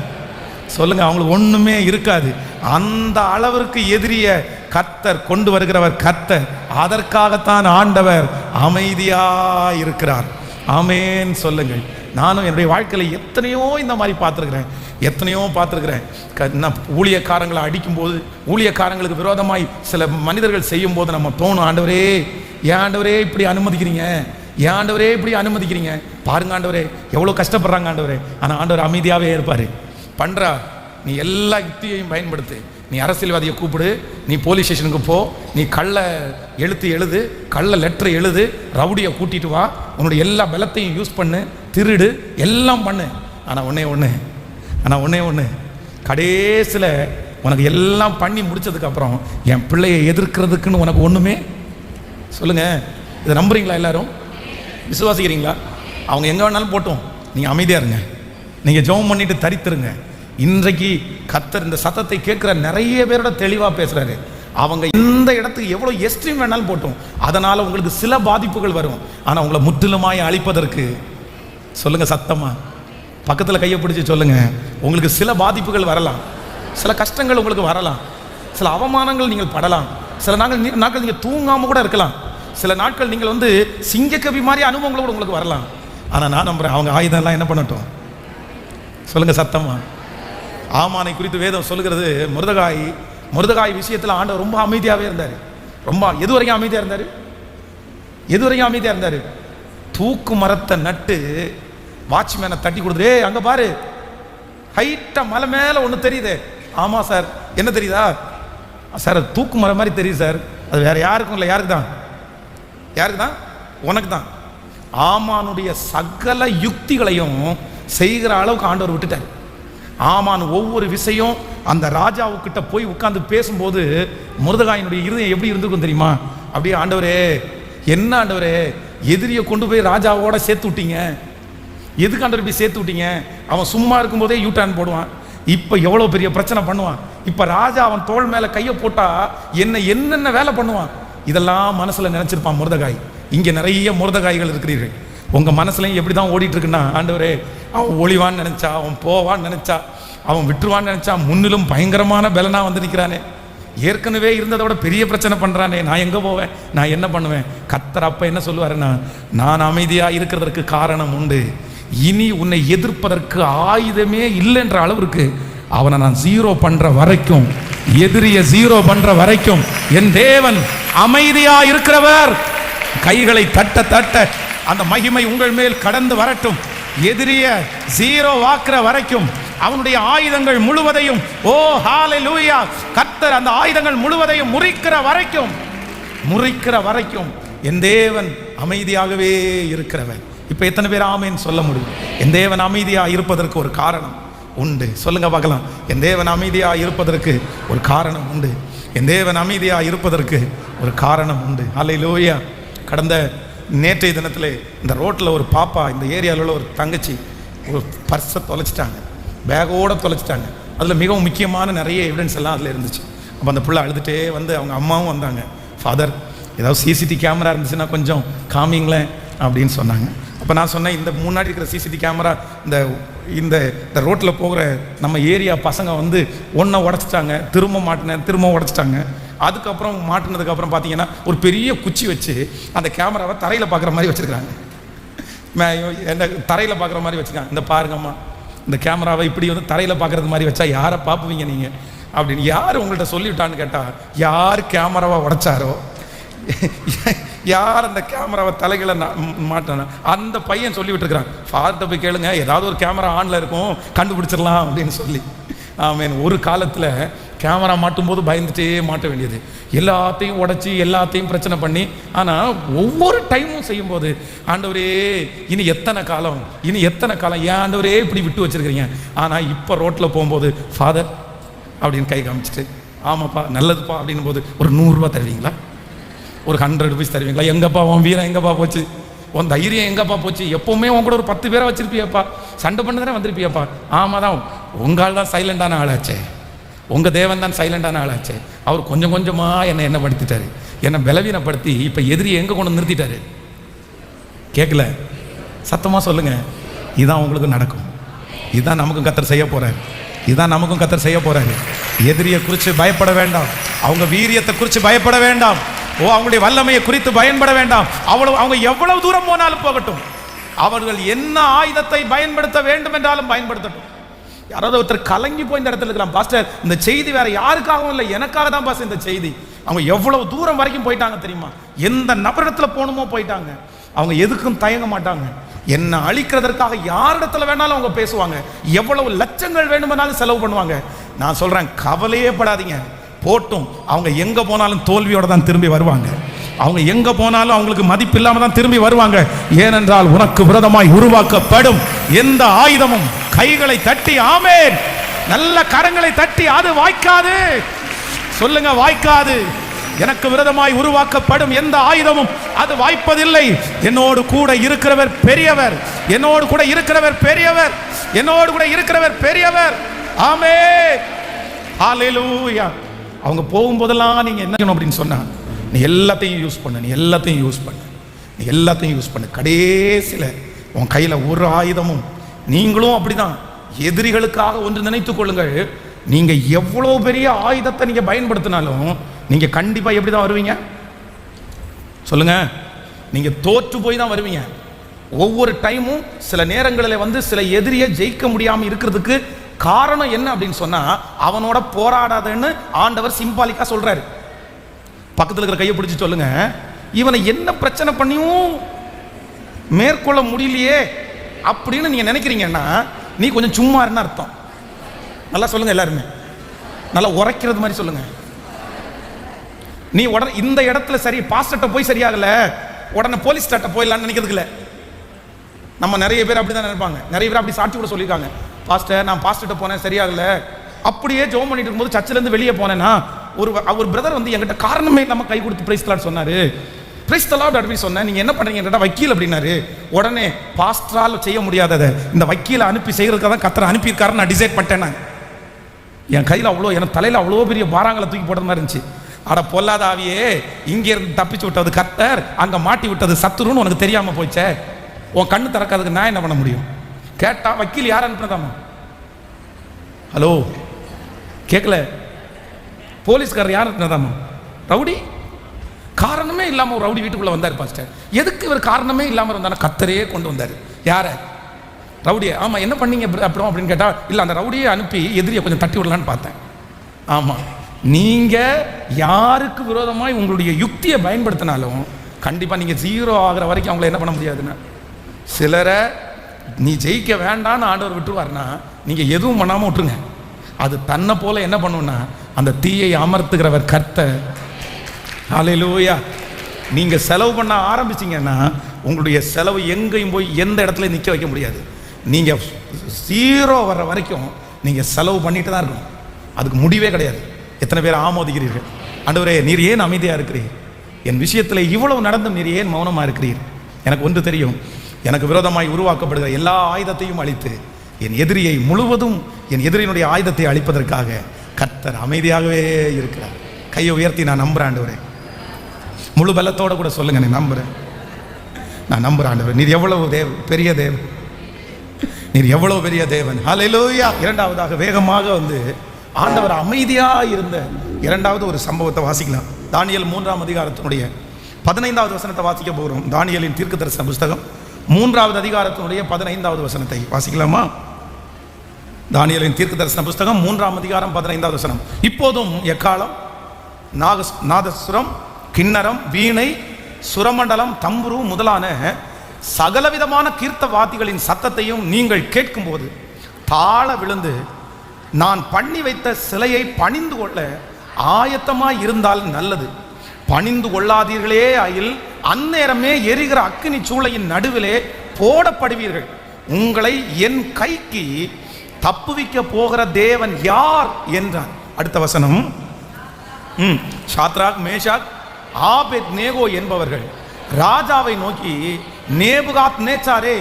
சொல்லுங்க, அவங்களுக்கு ஒண்ணுமே இருக்காது. அந்த அளவிற்கு எதிரிய கர்த்தர் கொண்டு வருகிறவர் கர்த்தர். அதற்காகத்தான் ஆண்டவர் அமைதியா இருக்கிறார். ஆமென் சொல்லுங்கள். நானும் என்னுடைய வாழ்க்கையில் எத்தனையோ இந்த மாதிரி பார்த்துருக்கிறேன், எத்தனையோ பார்த்துருக்கிறேன். ஊழியக்காரங்களை அடிக்கும்போது, ஊழியக்காரங்களுக்கு விரோதமாய் சில மனிதர்கள் செய்யும் போது நம்ம தோணும், ஆண்டவரே ஏன் ஆண்டவரே இப்படி அனுமதிக்கிறீங்க, ஏன் ஆண்டவரே இப்படி அனுமதிக்கிறீங்க, பாருங்க ஆண்டவரே எவ்வளோ கஷ்டப்படுறாங்க ஆண்டவரே. ஆனால் ஆண்டவர் அமைதியாகவே இருப்பார். பண்றா, நீ எல்லா யுக்தியையும் பயன்படுத்து, நீ அரசியல்வாதியை கூப்பிடு, நீ போலீஸ் ஸ்டேஷனுக்கு போ, நீ கள்ள எழுது, கள்ள லெட்டர் எழுது, ரவுடியை கூட்டிட்டு வா, உன்னுடைய எல்லா பலத்தையும் யூஸ் பண்ணு, திருடு, எல்லாம் பண்ணு. ஆனால் ஒன்னே ஒன்று, கடைசியில் உனக்கு எல்லாம் பண்ணி முடிச்சதுக்கு அப்புறம் என் பிள்ளையை எதிர்க்கிறதுக்குன்னு உனக்கு ஒன்றுமே சொல்லுங்க, இதை நம்புறீங்களா? எல்லாரும் விசுவாசிக்கிறீங்களா? அவங்க எங்கே வேணாலும் போட்டோம், நீங்கள் அமைதியாக இருங்க, நீங்கள் ஜெபம் பண்ணிட்டு தரித்திருங்க. இன்றைக்கு கர்த்தர் இந்த சத்தத்தை கேட்குற நிறைய பேரோட தெளிவாக பேசுகிறாரு. அவங்க இந்த இடத்துக்கு எவ்வளோ எஸ்ட்ரீம் வேணாலும் போட்டோம், அதனால் உங்களுக்கு சில பாதிப்புகள் வரும். ஆனால் உங்களை முற்றிலுமாய் அழிப்பதற்கு சொல்லுங்கள் சத்தமா, பக்கத்தில் கையை பிடிச்சி சொல்லுங்கள், உங்களுக்கு சில பாதிப்புகள் வரலாம், சில கஷ்டங்கள் உங்களுக்கு வரலாம், சில அவமானங்கள் நீங்கள் படலாம், சில நாட்கள் நீங்கள் தூங்காமல் கூட இருக்கலாம், சில நாட்கள் நீங்கள் சிங்கக்கவி மாதிரி அனுபவங்கள் கூட உங்களுக்கு வரலாம். ஆனால் நான் நம்புகிறேன் அவங்க ஆயுதம் எல்லாம் என்ன பண்ணட்டும், சொல்லுங்கள் சத்தமா. ஆமானை குறித்து வேதம் சொல்லுகிறது, முருதகாய் விஷயத்தில் ஆண்டவர் ரொம்ப அமைதியாகவே இருந்தார். ரொம்ப எது வரைக்கும் அமைதியாக இருந்தார்? தூக்கு மரத்தை நட்டு வாட்ச்மேனை தட்டி கொடுத்துரு, அங்கே பாரு ஹைட்டாக மலை மேலே ஒன்று தெரியுது. ஆமாம் சார், என்ன தெரியுதா சார்? அது தூக்கு மரம் மாதிரி தெரியுது சார். அது வேற யாருக்கும் இல்லை. யாருக்கு தான்? உனக்கு தான். ஆமானுடைய சகல யுக்திகளையும் செய்கிற அளவுக்கு ஆண்டவர் விட்டுட்டார். ஆமான் ஒவ்வொரு விஷயம் அந்த ராஜாவுக்கிட்ட போய் உட்கார்ந்து பேசும்போது முருதகாயினுடைய இருதயம் எப்படி இருந்திருக்கும் தெரியுமா? அப்படியே, ஆண்டவரே, என்ன ஆண்டவரே, எதிரியை கொண்டு போய் ராஜாவோட சேர்த்து விட்டீங்க, எதுக்கு ஆண்டவர் இப்படி சேர்த்து விட்டீங்க? அவன் சும்மா இருக்கும்போதே யூட்டர்ன் போடுவான், இப்போ எவ்வளோ பெரிய பிரச்சனை பண்ணுவான், இப்போ ராஜா அவன் தோள் மேலே கையை போட்டா என்னென்ன வேலை பண்ணுவான், இதெல்லாம் மனசில் நினச்சிருப்பான் முருதகாய். இங்கே நிறைய முருதகாய்கள் இருக்கிறீர்கள். உங்கள் மனசுலையும் எப்படி தான் ஓடிட்டு இருக்குன்னா, ஆண்டவரே, அவன் ஒளிவான்னு நினச்சா, அவன் போவான்னு நினச்சா, அவன் விட்டுருவான்னு நினச்சா, முன்னிலும் பயங்கரமான பலனாக வந்து நிற்கிறானே, ஏற்கனவே இருந்ததை விட பெரிய பிரச்சனை பண்ணுறானே, நான் எங்கே போவேன், நான் என்ன பண்ணுவேன்? கர்த்தர் அப்போ என்ன சொல்லுவாருன்னா, நான் அமைதியாக இருக்கிறதற்கு காரணம் உண்டு, இனி உன்னை எதிர்ப்பதற்கு ஆயுதமே இல்லைன்ற அளவிற்கு அவனை நான் ஜீரோ பண்ணுற வரைக்கும், எதிரிய ஜீரோ பண்ணுற வரைக்கும் என் தேவன் அமைதியா இருக்கிறவர். கைகளை தட்ட தட்ட அந்த மகிமை உங்கள் மேல் கடந்து வரட்டும். எதிரிய ஜீரோ வாக்குற வரைக்கும், அவனுடைய ஆயுதங்கள் முழுவதையும், ஓ ஹalleluya, கர்த்தர் அந்த ஆயுதங்கள் முழுவதையும் முறிக்கிற வரைக்கும் என் தேவன் அமைதியாகவே இருக்கிறவர். இப்ப எத்தனை பேர் ஆமென் சொல்ல முடியும்? என் தேவன் அமைதியா இருப்பதற்கு ஒரு காரணம் உண்டு. சொல்லுங்க பார்க்கலாம். என் தேவன் அமைதியா இருப்பதற்கு ஒரு காரணம் உண்டு. என் தேவன் அமைதியா இருப்பதற்கு ஒரு காரணம் உண்டு. ஹல்லேலூயா. கடந்த நேற்றைய தினத்தில் இந்த ரோட்டில் ஒரு பாப்பா, இந்த ஏரியாவில் உள்ள ஒரு தங்கச்சி ஒரு பர்ஸை தொலைச்சிட்டாங்க, பேக்கோடு தொலைச்சிட்டாங்க. அதில் மிகவும் முக்கியமான நிறைய எவிடன்ஸ் எல்லாம் அதில் இருந்துச்சு. அப்போ அந்த பிள்ளை அழுதுகிட்டே அவங்க அம்மாவும் வந்தாங்க. ஃபாதர், ஏதாவது சிசிடிவி கேமரா இருந்துச்சுன்னா கொஞ்சம் காமிங்களேன் அப்படின்னு சொன்னாங்க. அப்போ நான் சொன்னேன், இந்த முன்னாடி இருக்கிற சிசிடிவி கேமரா இந்த இந்த ரோட்டில் போகிற நம்ம ஏரியா பசங்க ஒன்றை உடச்சிட்டாங்க, திரும்ப உடச்சிட்டாங்க. அதுக்கப்புறம் மாட்டினதுக்கப்புறம் பார்த்தீங்கன்னா ஒரு பெரிய குச்சி வச்சு அந்த கேமராவை தரையில் பார்க்குற மாதிரி வச்சுருக்காங்க. என்ன தரையில் பார்க்குற மாதிரி வச்சுருக்காங்க. இந்த பாருங்கம்மா, இந்த கேமராவை இப்படி தரையில் பார்க்குறது மாதிரி வச்சா யாரை பார்ப்பீங்க நீங்கள் அப்படின்னு யார் உங்கள்கிட்ட சொல்லிவிட்டான்னு கேட்டால், யார் கேமராவை உடைச்சாரோ, யார் அந்த கேமராவை தலைகளை மாட்டான அந்த பையன் சொல்லிவிட்டு இருக்கிறான். ஃபாதர்கிட்ட போய் கேளுங்க, ஏதாவது ஒரு கேமரா ஆனில் இருக்கும், கண்டுபிடிச்சிடலாம் அப்படின்னு சொல்லி. ஆமேன். ஒரு காலத்தில் கேமரா மாட்டும் போது பயந்துட்டே மாட்ட வேண்டியது, எல்லாத்தையும் உடைச்சி எல்லாத்தையும் பிரச்சனை பண்ணி. ஆனால் ஒவ்வொரு டைமும் செய்யும்போது, ஆண்டவரே இனி எத்தனை காலம் ஏன் ஆண்டவரே இப்படி விட்டு வச்சிருக்கிறீங்க? ஆனால் இப்போ ரோட்டில் போகும்போது, ஃபாதர் அப்படின்னு கை காமிச்சிட்டு, ஆமாப்பா நல்லதுப்பா அப்படின் போது, ஒரு 100 ரூபா தருவீங்களா, ஒரு 100 ருபீஸ் தருவீங்களா? எங்கப்பா உன் வீரம் எங்கப்பா போச்சு, உன் தைரியம் எங்கப்பா போச்சு? எப்போவுமே உன் கூட ஒரு 10 பேரை வச்சிருப்பியப்பா, சண்டை பண்ண தானே வந்திருப்பியப்பா. ஆமாம் தான், உங்களால் தான் சைலண்டான ஆளாச்சே, உங்கள் தேவன் தான் சைலண்டான ஆளாச்சே. அவர் கொஞ்சம் கொஞ்சமாக என்ன படுத்திட்டாரு, என்னை பலவீனப்படுத்தி இப்போ எதிரியை எங்கே கொண்டு நிறுத்திட்டாரு. கேட்கல? சத்தமாக சொல்லுங்கள். இதுதான் உங்களுக்கு நடக்கும். இதுதான் நமக்கும் கர்த்தர் செய்ய போகிறாரு. எதிரியை குறித்து பயப்பட வேண்டாம், அவங்க வீரியத்தை குறித்து பயப்பட வேண்டாம், அவங்களுடைய வல்லமையை குறித்து பயன்பட வேண்டாம். அவங்க எவ்வளவு தூரம் போனாலும் போகட்டும், அவர்கள் என்ன ஆயுதத்தை பயன்படுத்த வேண்டும் என்றாலும் பயன்படுத்தட்டும். யாராவது ஒருத்தர் கலங்கி போய் இந்த இடத்துல இருக்கலாம், பாஸ்டர் இந்த செய்தி வேற யாருக்காகவும் இல்லை, எனக்காக தான் பாஸ்டர் இந்த செய்தி. அவங்க எவ்வளவு தூரம் வரைக்கும் போயிட்டாங்க தெரியுமா? எந்த நபரிடத்துல போகணுமோ போயிட்டாங்க. அவங்க எதுக்கும் தயங்க மாட்டாங்க. என்ன அழிக்கிறதற்காக யாரிடத்துல வேணாலும் அவங்க பேசுவாங்க, எவ்வளவு லட்சங்கள் வேணுமானாலும் செலவு பண்ணுவாங்க. நான் சொல்றேன், கவலையே படாதீங்க, போட்டும். அவங்க எங்க போனாலும் தோல்வியோட தான் திரும்பி வருவாங்க. அவங்க எங்க போனாலும் அவங்களுக்கு மதிப்பு இல்லாம தான் திரும்பி வருவாங்க. ஏனென்றால் உனக்கு விரோதமாய் உருவாக்கப்படும் எந்த ஆயுதமும் கைகளை தட்டி, ஆமென், நல்ல கரங்களை தட்டி, அது வாய்க்காது. சொல்லுங்க, வாய்க்காது. எனக்கு விரோதமாய் உருவாக்கப்படும் எந்த ஆயுதமும் அது வாய்ப்பதில்லை. என்னோடு கூட இருக்கிறவர் பெரியவர், என்னோடு கூட இருக்கிறவர் பெரியவர், என்னோடு கூட இருக்கிறவர் பெரியவர். ஆமென், ஹல்லேலூயா. அவங்க போகும்போதெல்லாம் நீங்க என்ன செய்யணும் அப்படின்னு சொன்னா, நீ எல்லாத்தையும் யூஸ் பண்ணு, நீ எல்லாத்தையும் யூஸ் பண்ணு, நீ எல்லாத்தையும் யூஸ் பண்ணு. கடைசியில் உன் கையில் ஒரு ஆயுதமும், நீங்களும் அப்படிதான் எதிரிகளுக்காக ஒன்று நினைத்துக் கொள்ளுங்கள். நீங்க எவ்வளவு பெரிய ஆயுதத்தை நீங்க பயன்படுத்தினாலும் நீங்க கண்டிப்பா எப்படி தான் வருவீங்க சொல்லுங்க? நீங்க தோற்று போய் தான் வருவீங்க. ஒவ்வொரு டைமும் சில நேரங்களில் வந்து சில எதிரியை ஜெயிக்க முடியாம இருக்கிறதுக்கு காரணம் என்ன அப்படின்னு சொன்னா, அவனோட போராடாதன்னு ஆண்டவர் சிம்பாலிக்கா சொல்றாரு. பக்கத்தில் இருக்கிற கையை பிடிச்சி சொல்லுங்க, இவனை என்ன பிரச்சனை பண்ணியும் மேற்கொள்ள முடியலையே அப்படின்னு நீங்க நினைக்கிறீங்கன்னா நீ கொஞ்சம் சும்மா இருன்னு அர்த்தம். நல்லா சொல்லுங்க, எல்லாருமே நல்லா உரைக்கிறது மாதிரி சொல்லுங்க. நீ உடனே இந்த இடத்துல சரி பாஸ்டர்ட்ட போய் சரியாகல, உடனே போலீஸ் ஸ்டார்ட்ட போயிடலான்னு நினைக்கிறதுக்கு இல்லை. நம்ம நிறைய பேர் அப்படி தான் நினைப்பாங்க. நிறைய பேர் அப்படி சாட்சி கூட சொல்லியிருக்காங்க, பாஸ்டர் நான் பாஸ்டர்ட்ட போனேன் சரியாகல, அப்படியே ஜெபம் பண்ணிட்டு இருக்கும்போது சர்ச்சிலேருந்து வெளியே போனேன்னா ஒரு பிரதர் வந்து என்கிட்ட காரணமே நம்ம கை கொடுத்து பிரைஸ் தி லார்ட் சொன்னாரு. பிரைஸ் தி லார்ட் அப்படின்னு சொன்னேன். நீங்க என்ன பண்றீங்க? வக்கீல் அப்படின்னாரு. உடனே பாஸ்டரால் செய்ய முடியாததை இந்த வக்கீலை அனுப்பி செய்யறதுக்காக தான் கர்த்தர் அனுப்பியிருக்காருன்னு நான் டிசைட் பண்ணிட்டேன். நான் என் கையில் அவ்வளோ, என் தலையில் அவ்வளோ பெரிய பாராங்களை தூக்கி போடுற மாதிரி இருந்துச்சு. அட பொல்லாத ஆவியே, இங்கே இருந்து தப்பிச்சு விட்டது கர்த்தர், அங்கே மாட்டி விட்டது சத்துருன்னு உனக்கு தெரியாமல் போயிச்சே. உன் கண்ணு திறக்காதுக்கு நான் என்ன பண்ண முடியும்? கேட்டா வக்கீல் யார் அனுப்பினதாமா? ஹலோ, கேட்கல? போலீஸ்காரர் யார் அனுப்பினதாமா? ரவுடி. காரணமே இல்லாமல் ஒரு ரவுடி வீட்டுக்குள்ளே வந்தார் பாஸ்டர். எதுக்கு இவர் காரணமே இல்லாமல் வந்தானா? கர்த்தரே கொண்டு வந்தார். யாரை? ரவுடியை. ஆமாம், என்ன பண்ணீங்க அப்புறம் அப்படின்னு கேட்டால், இல்லை அந்த ரவுடியை அனுப்பி எதிரியை கொஞ்சம் தட்டி விடலான்னு பார்த்தேன். ஆமாம், நீங்கள் யாருக்கு விரோதமாக உங்களுடைய யுக்தியை பயன்படுத்தினாலும் கண்டிப்பாக நீங்கள் 0 ஆகிற வரைக்கும் அவங்கள என்ன பண்ண முடியாதுன்னா, சிலரை நீ ஜெயிக்க வேண்டான்னு ஆண்டவர் விட்டுருவார்னா நீங்கள் எதுவும் பண்ணாமல் விட்டுருங்க. அது தன்னை போல என்ன பண்ணுன்னா, அந்த தீயை அமர்த்துகிறவர் கர்த்தர். ஹல்லேலூயா. நீங்கள் செலவு பண்ண ஆரம்பிச்சிங்கன்னா உங்களுடைய செலவு எங்கேயும் போய் எந்த இடத்துல நிற்க வைக்க முடியாது. நீங்கள் 0 வர்ற வரைக்கும் நீங்கள் செலவு பண்ணிட்டு தான் இருக்கணும். அதுக்கு முடிவே கிடையாது. எத்தனை பேர் ஆமோதிக்கிறீர்கள்? ஆண்டவரே, நீர் ஏன் அமைதியாக இருக்கிறீர்? என் விஷயத்தில் இவ்வளவு நடந்தும் நீர் ஏன் மௌனமாக இருக்கிறீர்? எனக்கு ஒன்று தெரியும், எனக்கு விரோதமாய் உருவாக்கப்படுகிற எல்லா ஆயுதத்தையும் அழித்து என் எதிரியை முழுவதும், என் எதிரியினுடைய ஆயுதத்தை அழிப்பதற்காக கர்த்தர் அமைதியாகவே இருக்கிறார். கையை உயர்த்தி நான் நம்புறேன் ஆண்டவரே. முழு பலத்தோட கூட சொல்லுங்க, நான் நம்புறேன், நான் நம்புறேன் ஆண்டவரே. நீர் எவ்வளவு பெரிய தேவன், நீர் எவ்வளவு பெரிய தேவன். ஹல்லேலூயா. இரண்டாவதாக வேகமாக வந்து ஆண்டவர் அமைதியா இருந்த இரண்டாவது ஒரு சம்பவத்தை வாசிக்கலாம். தானியேல் 3ஆம் அதிகாரத்தினுடைய 15வது வசனத்தை வாசிக்க போகிறோம். தானியேலின் தீர்க்கதரிசன புஸ்தகம் 3வது அதிகாரத்தினுடைய 15வது வசனத்தை வாசிக்கலாமா? தானியேலின் தீர்க்கதரிசன புஸ்தகம் 3ஆம் அதிகாரம் 15வது வசனம். இப்போதும் எக்காலம், நாதசுரம், கிண்ணரம், வீணை, சுரமண்டலம், தம்புரு முதலான சகலவிதமான கீர்த்தவாதிகளின் சத்தத்தையும் நீங்கள் கேட்கும்போது தாழ விழுந்து நான் பண்ணி வைத்த சிலையை பணிந்து கொள்ள ஆயத்தமாய் இருந்தால் நல்லது. பணிந்து கொள்ளாதீர்களே ஆயில் அந்நேரமே எரிகிற அக்கினி சூளையின் நடுவிலே போடப்படுவீர்கள். உங்களை என் கைக்கு தப்புவிக்க போகிற தேவன் யார் என்றார். அடுத்த வசனம், சாத்ராக், மேஷாக், ஆபேத் நேகோ என்பவர்கள் ராஜாவை நோக்கி, நேபுகாத் நேச்சாரே,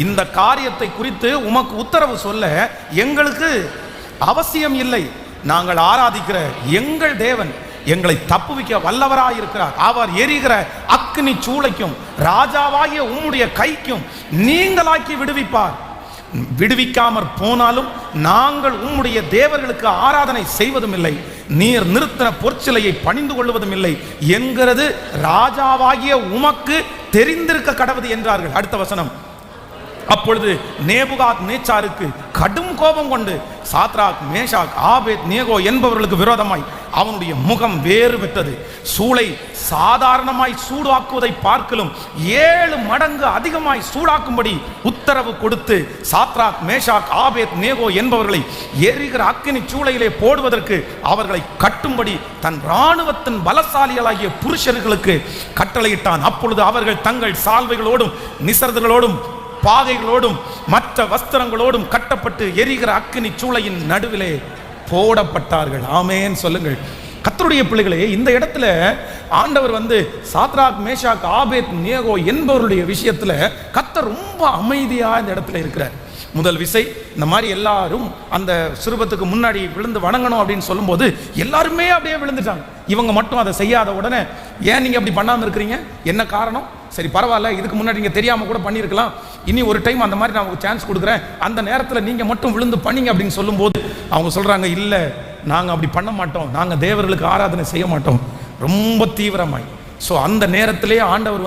இந்த காரியத்தை குறித்து உமக்கு உத்தரவு சொல்ல எங்களுக்கு அவசியம் இல்லை. நாங்கள் ஆராதிக்கிற எங்கள் தேவன் எங்களை தப்புவிக்க வல்லவராயிருக்கிறார். அவர் எரிகிற அக்கினி சூளைக்கும் ராஜாவாகிய உம்முடைய கைக்கும் நீங்களாக்கி விடுவிப்பார். விடுவிக்காமற் போனாலும் நாங்கள் உம்முடைய தேவர்களுக்கு ஆராதனை செய்வதும் இல்லை, நீர் நிறுத்தின பொற்சிலையை பணிந்து கொள்வதும் இல்லை என்கிறது ராஜாவாகிய உமக்கு தெரிந்திருக்க கடவுது என்றார்கள். அடுத்த வசனம், அப்பொழுது நேபுகாத் நேச்சாருக்கு கடும் கோபம் கொண்டு சாத்ராக், மேஷாக், ஆபேத் நேகோ என்பவர்களுக்கு விரோதமாய் அவனுடைய முகம் வேறு பெற்றது. சூளை சாதாரணமாய் சூடாக்குவதை பார்க்கலும் 7 மடங்கு அதிகமாய் சூடாக்கும்படி உத்தரவு கொடுத்து சாத்ராக், மேஷாக், ஆபேத் நேகோ என்பவர்களை எரிகிற அக்கினி சூளையிலே போடுவதற்கு அவர்களை கட்டும்படி தன் இராணுவத்தின் பலசாலிகளாகிய புருஷர்களுக்கு கட்டளையிட்டான். அப்பொழுது அவர்கள் தங்கள் சால்வைகளோடும் நிசர்தங்களோடும் பாகைகளோடும் மற்ற வஸ்திரங்களோடும் கட்டப்பட்டு எரிகிற அக்கினி சூளையின் நடுவிலே போடப்பட்டார்கள். ஆமேன் சொல்லுங்கள். கர்த்தருடைய பிள்ளைகளே, இந்த இடத்துல ஆண்டவர் சாத்ராக், மேஷாக், ஆபேத் நேகோ என்பவருடைய விஷயத்துல கர்த்தர் ரொம்ப அமைதியா இந்த இடத்துல இருக்கிறார். முதல் விசை இந்த மாதிரி எல்லாரும் அந்த சிறுபத்துக்கு முன்னாடி விழுந்து வணங்கணும் அப்படின்னு சொல்லும்போது எல்லாருமே அப்படியே விழுந்துட்டாங்க. இவங்க மட்டும் அதை செய்யாத உடனே, ஏன் நீங்க அப்படி பண்ணாம இருக்கிறீங்க, என்ன காரணம்? சரி பரவாயில்ல, இதுக்கு முன்னாடி நீங்க தெரியாம கூட பண்ணியிருக்கலாம், இனி ஒரு டைம் அந்த மாதிரி நான் உங்களுக்கு சான்ஸ் கொடுக்குறேன், அந்த நேரத்தில் நீங்க மட்டும் விழுந்து பண்ணீங்க அப்படின்னு சொல்லும்போது அவங்க சொல்றாங்க, இல்லை நாங்க அப்படி பண்ண மாட்டோம், நாங்க தேவர்களுக்கு ஆராதனை செய்ய மாட்டோம், ரொம்ப தீவிரமாய். ஸோ அந்த நேரத்திலே ஆண்டவர்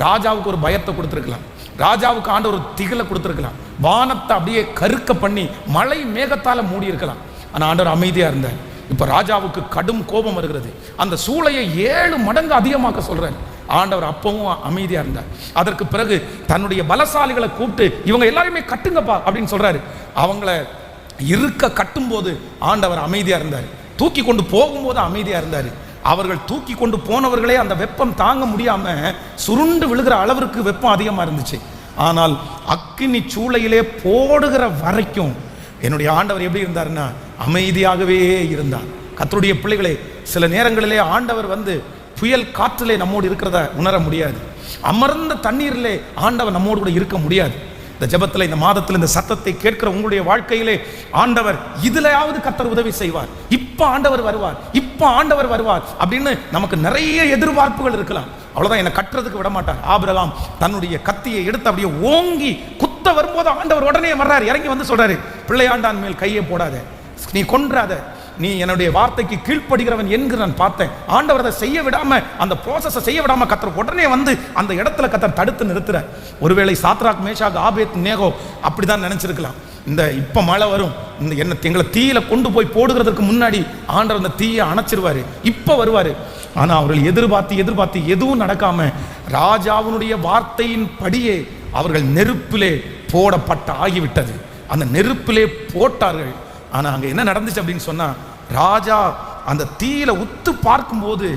ராஜாவுக்கு ஒரு பயத்தை கொடுத்துருக்கலாம், ராஜாவுக்கு ஆண்டவர் ஒரு திகிலை கொடுத்துருக்கலாம், வானத்தை அப்படியே கருக்க பண்ணி மழை மேகத்தால் மூடி இருக்கலாம். ஆனால் ஆண்டவர் அமைதியா இருந்தார். இப்போ ராஜாவுக்கு கடும் கோபம் வருகிறது, அந்த சூளையை 7 மடங்கு அதிகமாக்க சொல்றாரு. ஆண்டவர் அப்பவும் அமைதியா இருந்தார். அதற்கு பிறகு தன்னுடைய பலசாலிகளை கூப்பிட்டு இவங்க எல்லாருமே கட்டுங்கப்பா அப்படின்னு சொல்றாரு. அவங்கள இருக்க கட்டும் போது ஆண்டவர் அமைதியா இருந்தார். தூக்கி கொண்டு போகும்போது அமைதியா இருந்தார். அவர்கள் தூக்கி கொண்டு போனவர்களே அந்த வெப்பம் தாங்க முடியாம சுருண்டு விழுகிற அளவிற்கு வெப்பம் அதிகமா இருந்துச்சு. ஆனால் அக்கினி சூளையிலே போடுகிற வரைக்கும் என்னுடைய ஆண்டவர் எப்படி இருந்தாருன்னா அமைதியாகவே இருந்தார். கர்த்தருடைய பிள்ளைகளே, சில நேரங்களிலே ஆண்டவர் புயல் காற்றிலே நம்மோடு இருக்கிறத உணர முடியாது, அமர்ந்த தண்ணீரிலே ஆண்டவர் நம்மோடு கூட இருக்க முடியாது. இந்த ஜெபத்தில், இந்த மாதத்தில் இந்த சத்தத்தை கேட்கிற உங்களுடைய வாழ்க்கையிலே ஆண்டவர் இதுலையாவது கர்த்தர் உதவி செய்வார், இப்ப ஆண்டவர் வருவார், இப்ப ஆண்டவர் வருவார் அப்படின்னு நமக்கு நிறைய எதிர்பார்ப்புகள் இருக்கலாம். அவ்வளவுதான், என்னை கட்டுறதுக்கு விட மாட்டார். ஆபிரகாம் தன்னுடைய கத்தியை எடுத்து அப்படியே ஓங்கி குத்த வரும்போது ஆண்டவர் உடனே வர்றாரு, இறங்கி சொல்றாரு, பிள்ளையாண்டான் மேல் கையை போடாத, நீ கொன்றாத, நீ என்னுடைய வார்த்தைக்கு கீழ்ப்படுகிறவன் என்று நான் பார்த்தேன். ஆண்டவர் அதை செய்ய விடாம, அந்த ப்ராசஸை செய்ய விடாம கர்த்தர் உடனே அந்த இடத்துல கர்த்தர் தடுத்து நிறுத்துற. ஒருவேளை சாத்ராக், மேஷாக், ஆபேத் நேகோ அப்படிதான் நினைச்சிருக்கலாம், இந்த இப்ப மழை வரும், இந்த எங்களை தீயில கொண்டு போய் போடுகிறதுக்கு முன்னாடி ஆண்டவர் அந்த தீயை அணைச்சிருவாரு, இப்ப வருவாரு. ஆனா அவர்கள் எதிர்பார்த்து எதுவும் நடக்காம ராஜாவினுடைய வார்த்தையின் படியே அவர்கள் நெருப்பிலே போடப்பட்ட ஆகிவிட்டது. அந்த நெருப்பிலே போட்டார்கள். ஆனா அங்க என்ன நடந்துச்சு அப்படின்னு சொன்னா, ராஜா அந்த தீயில உத்து பார்க்கும்போது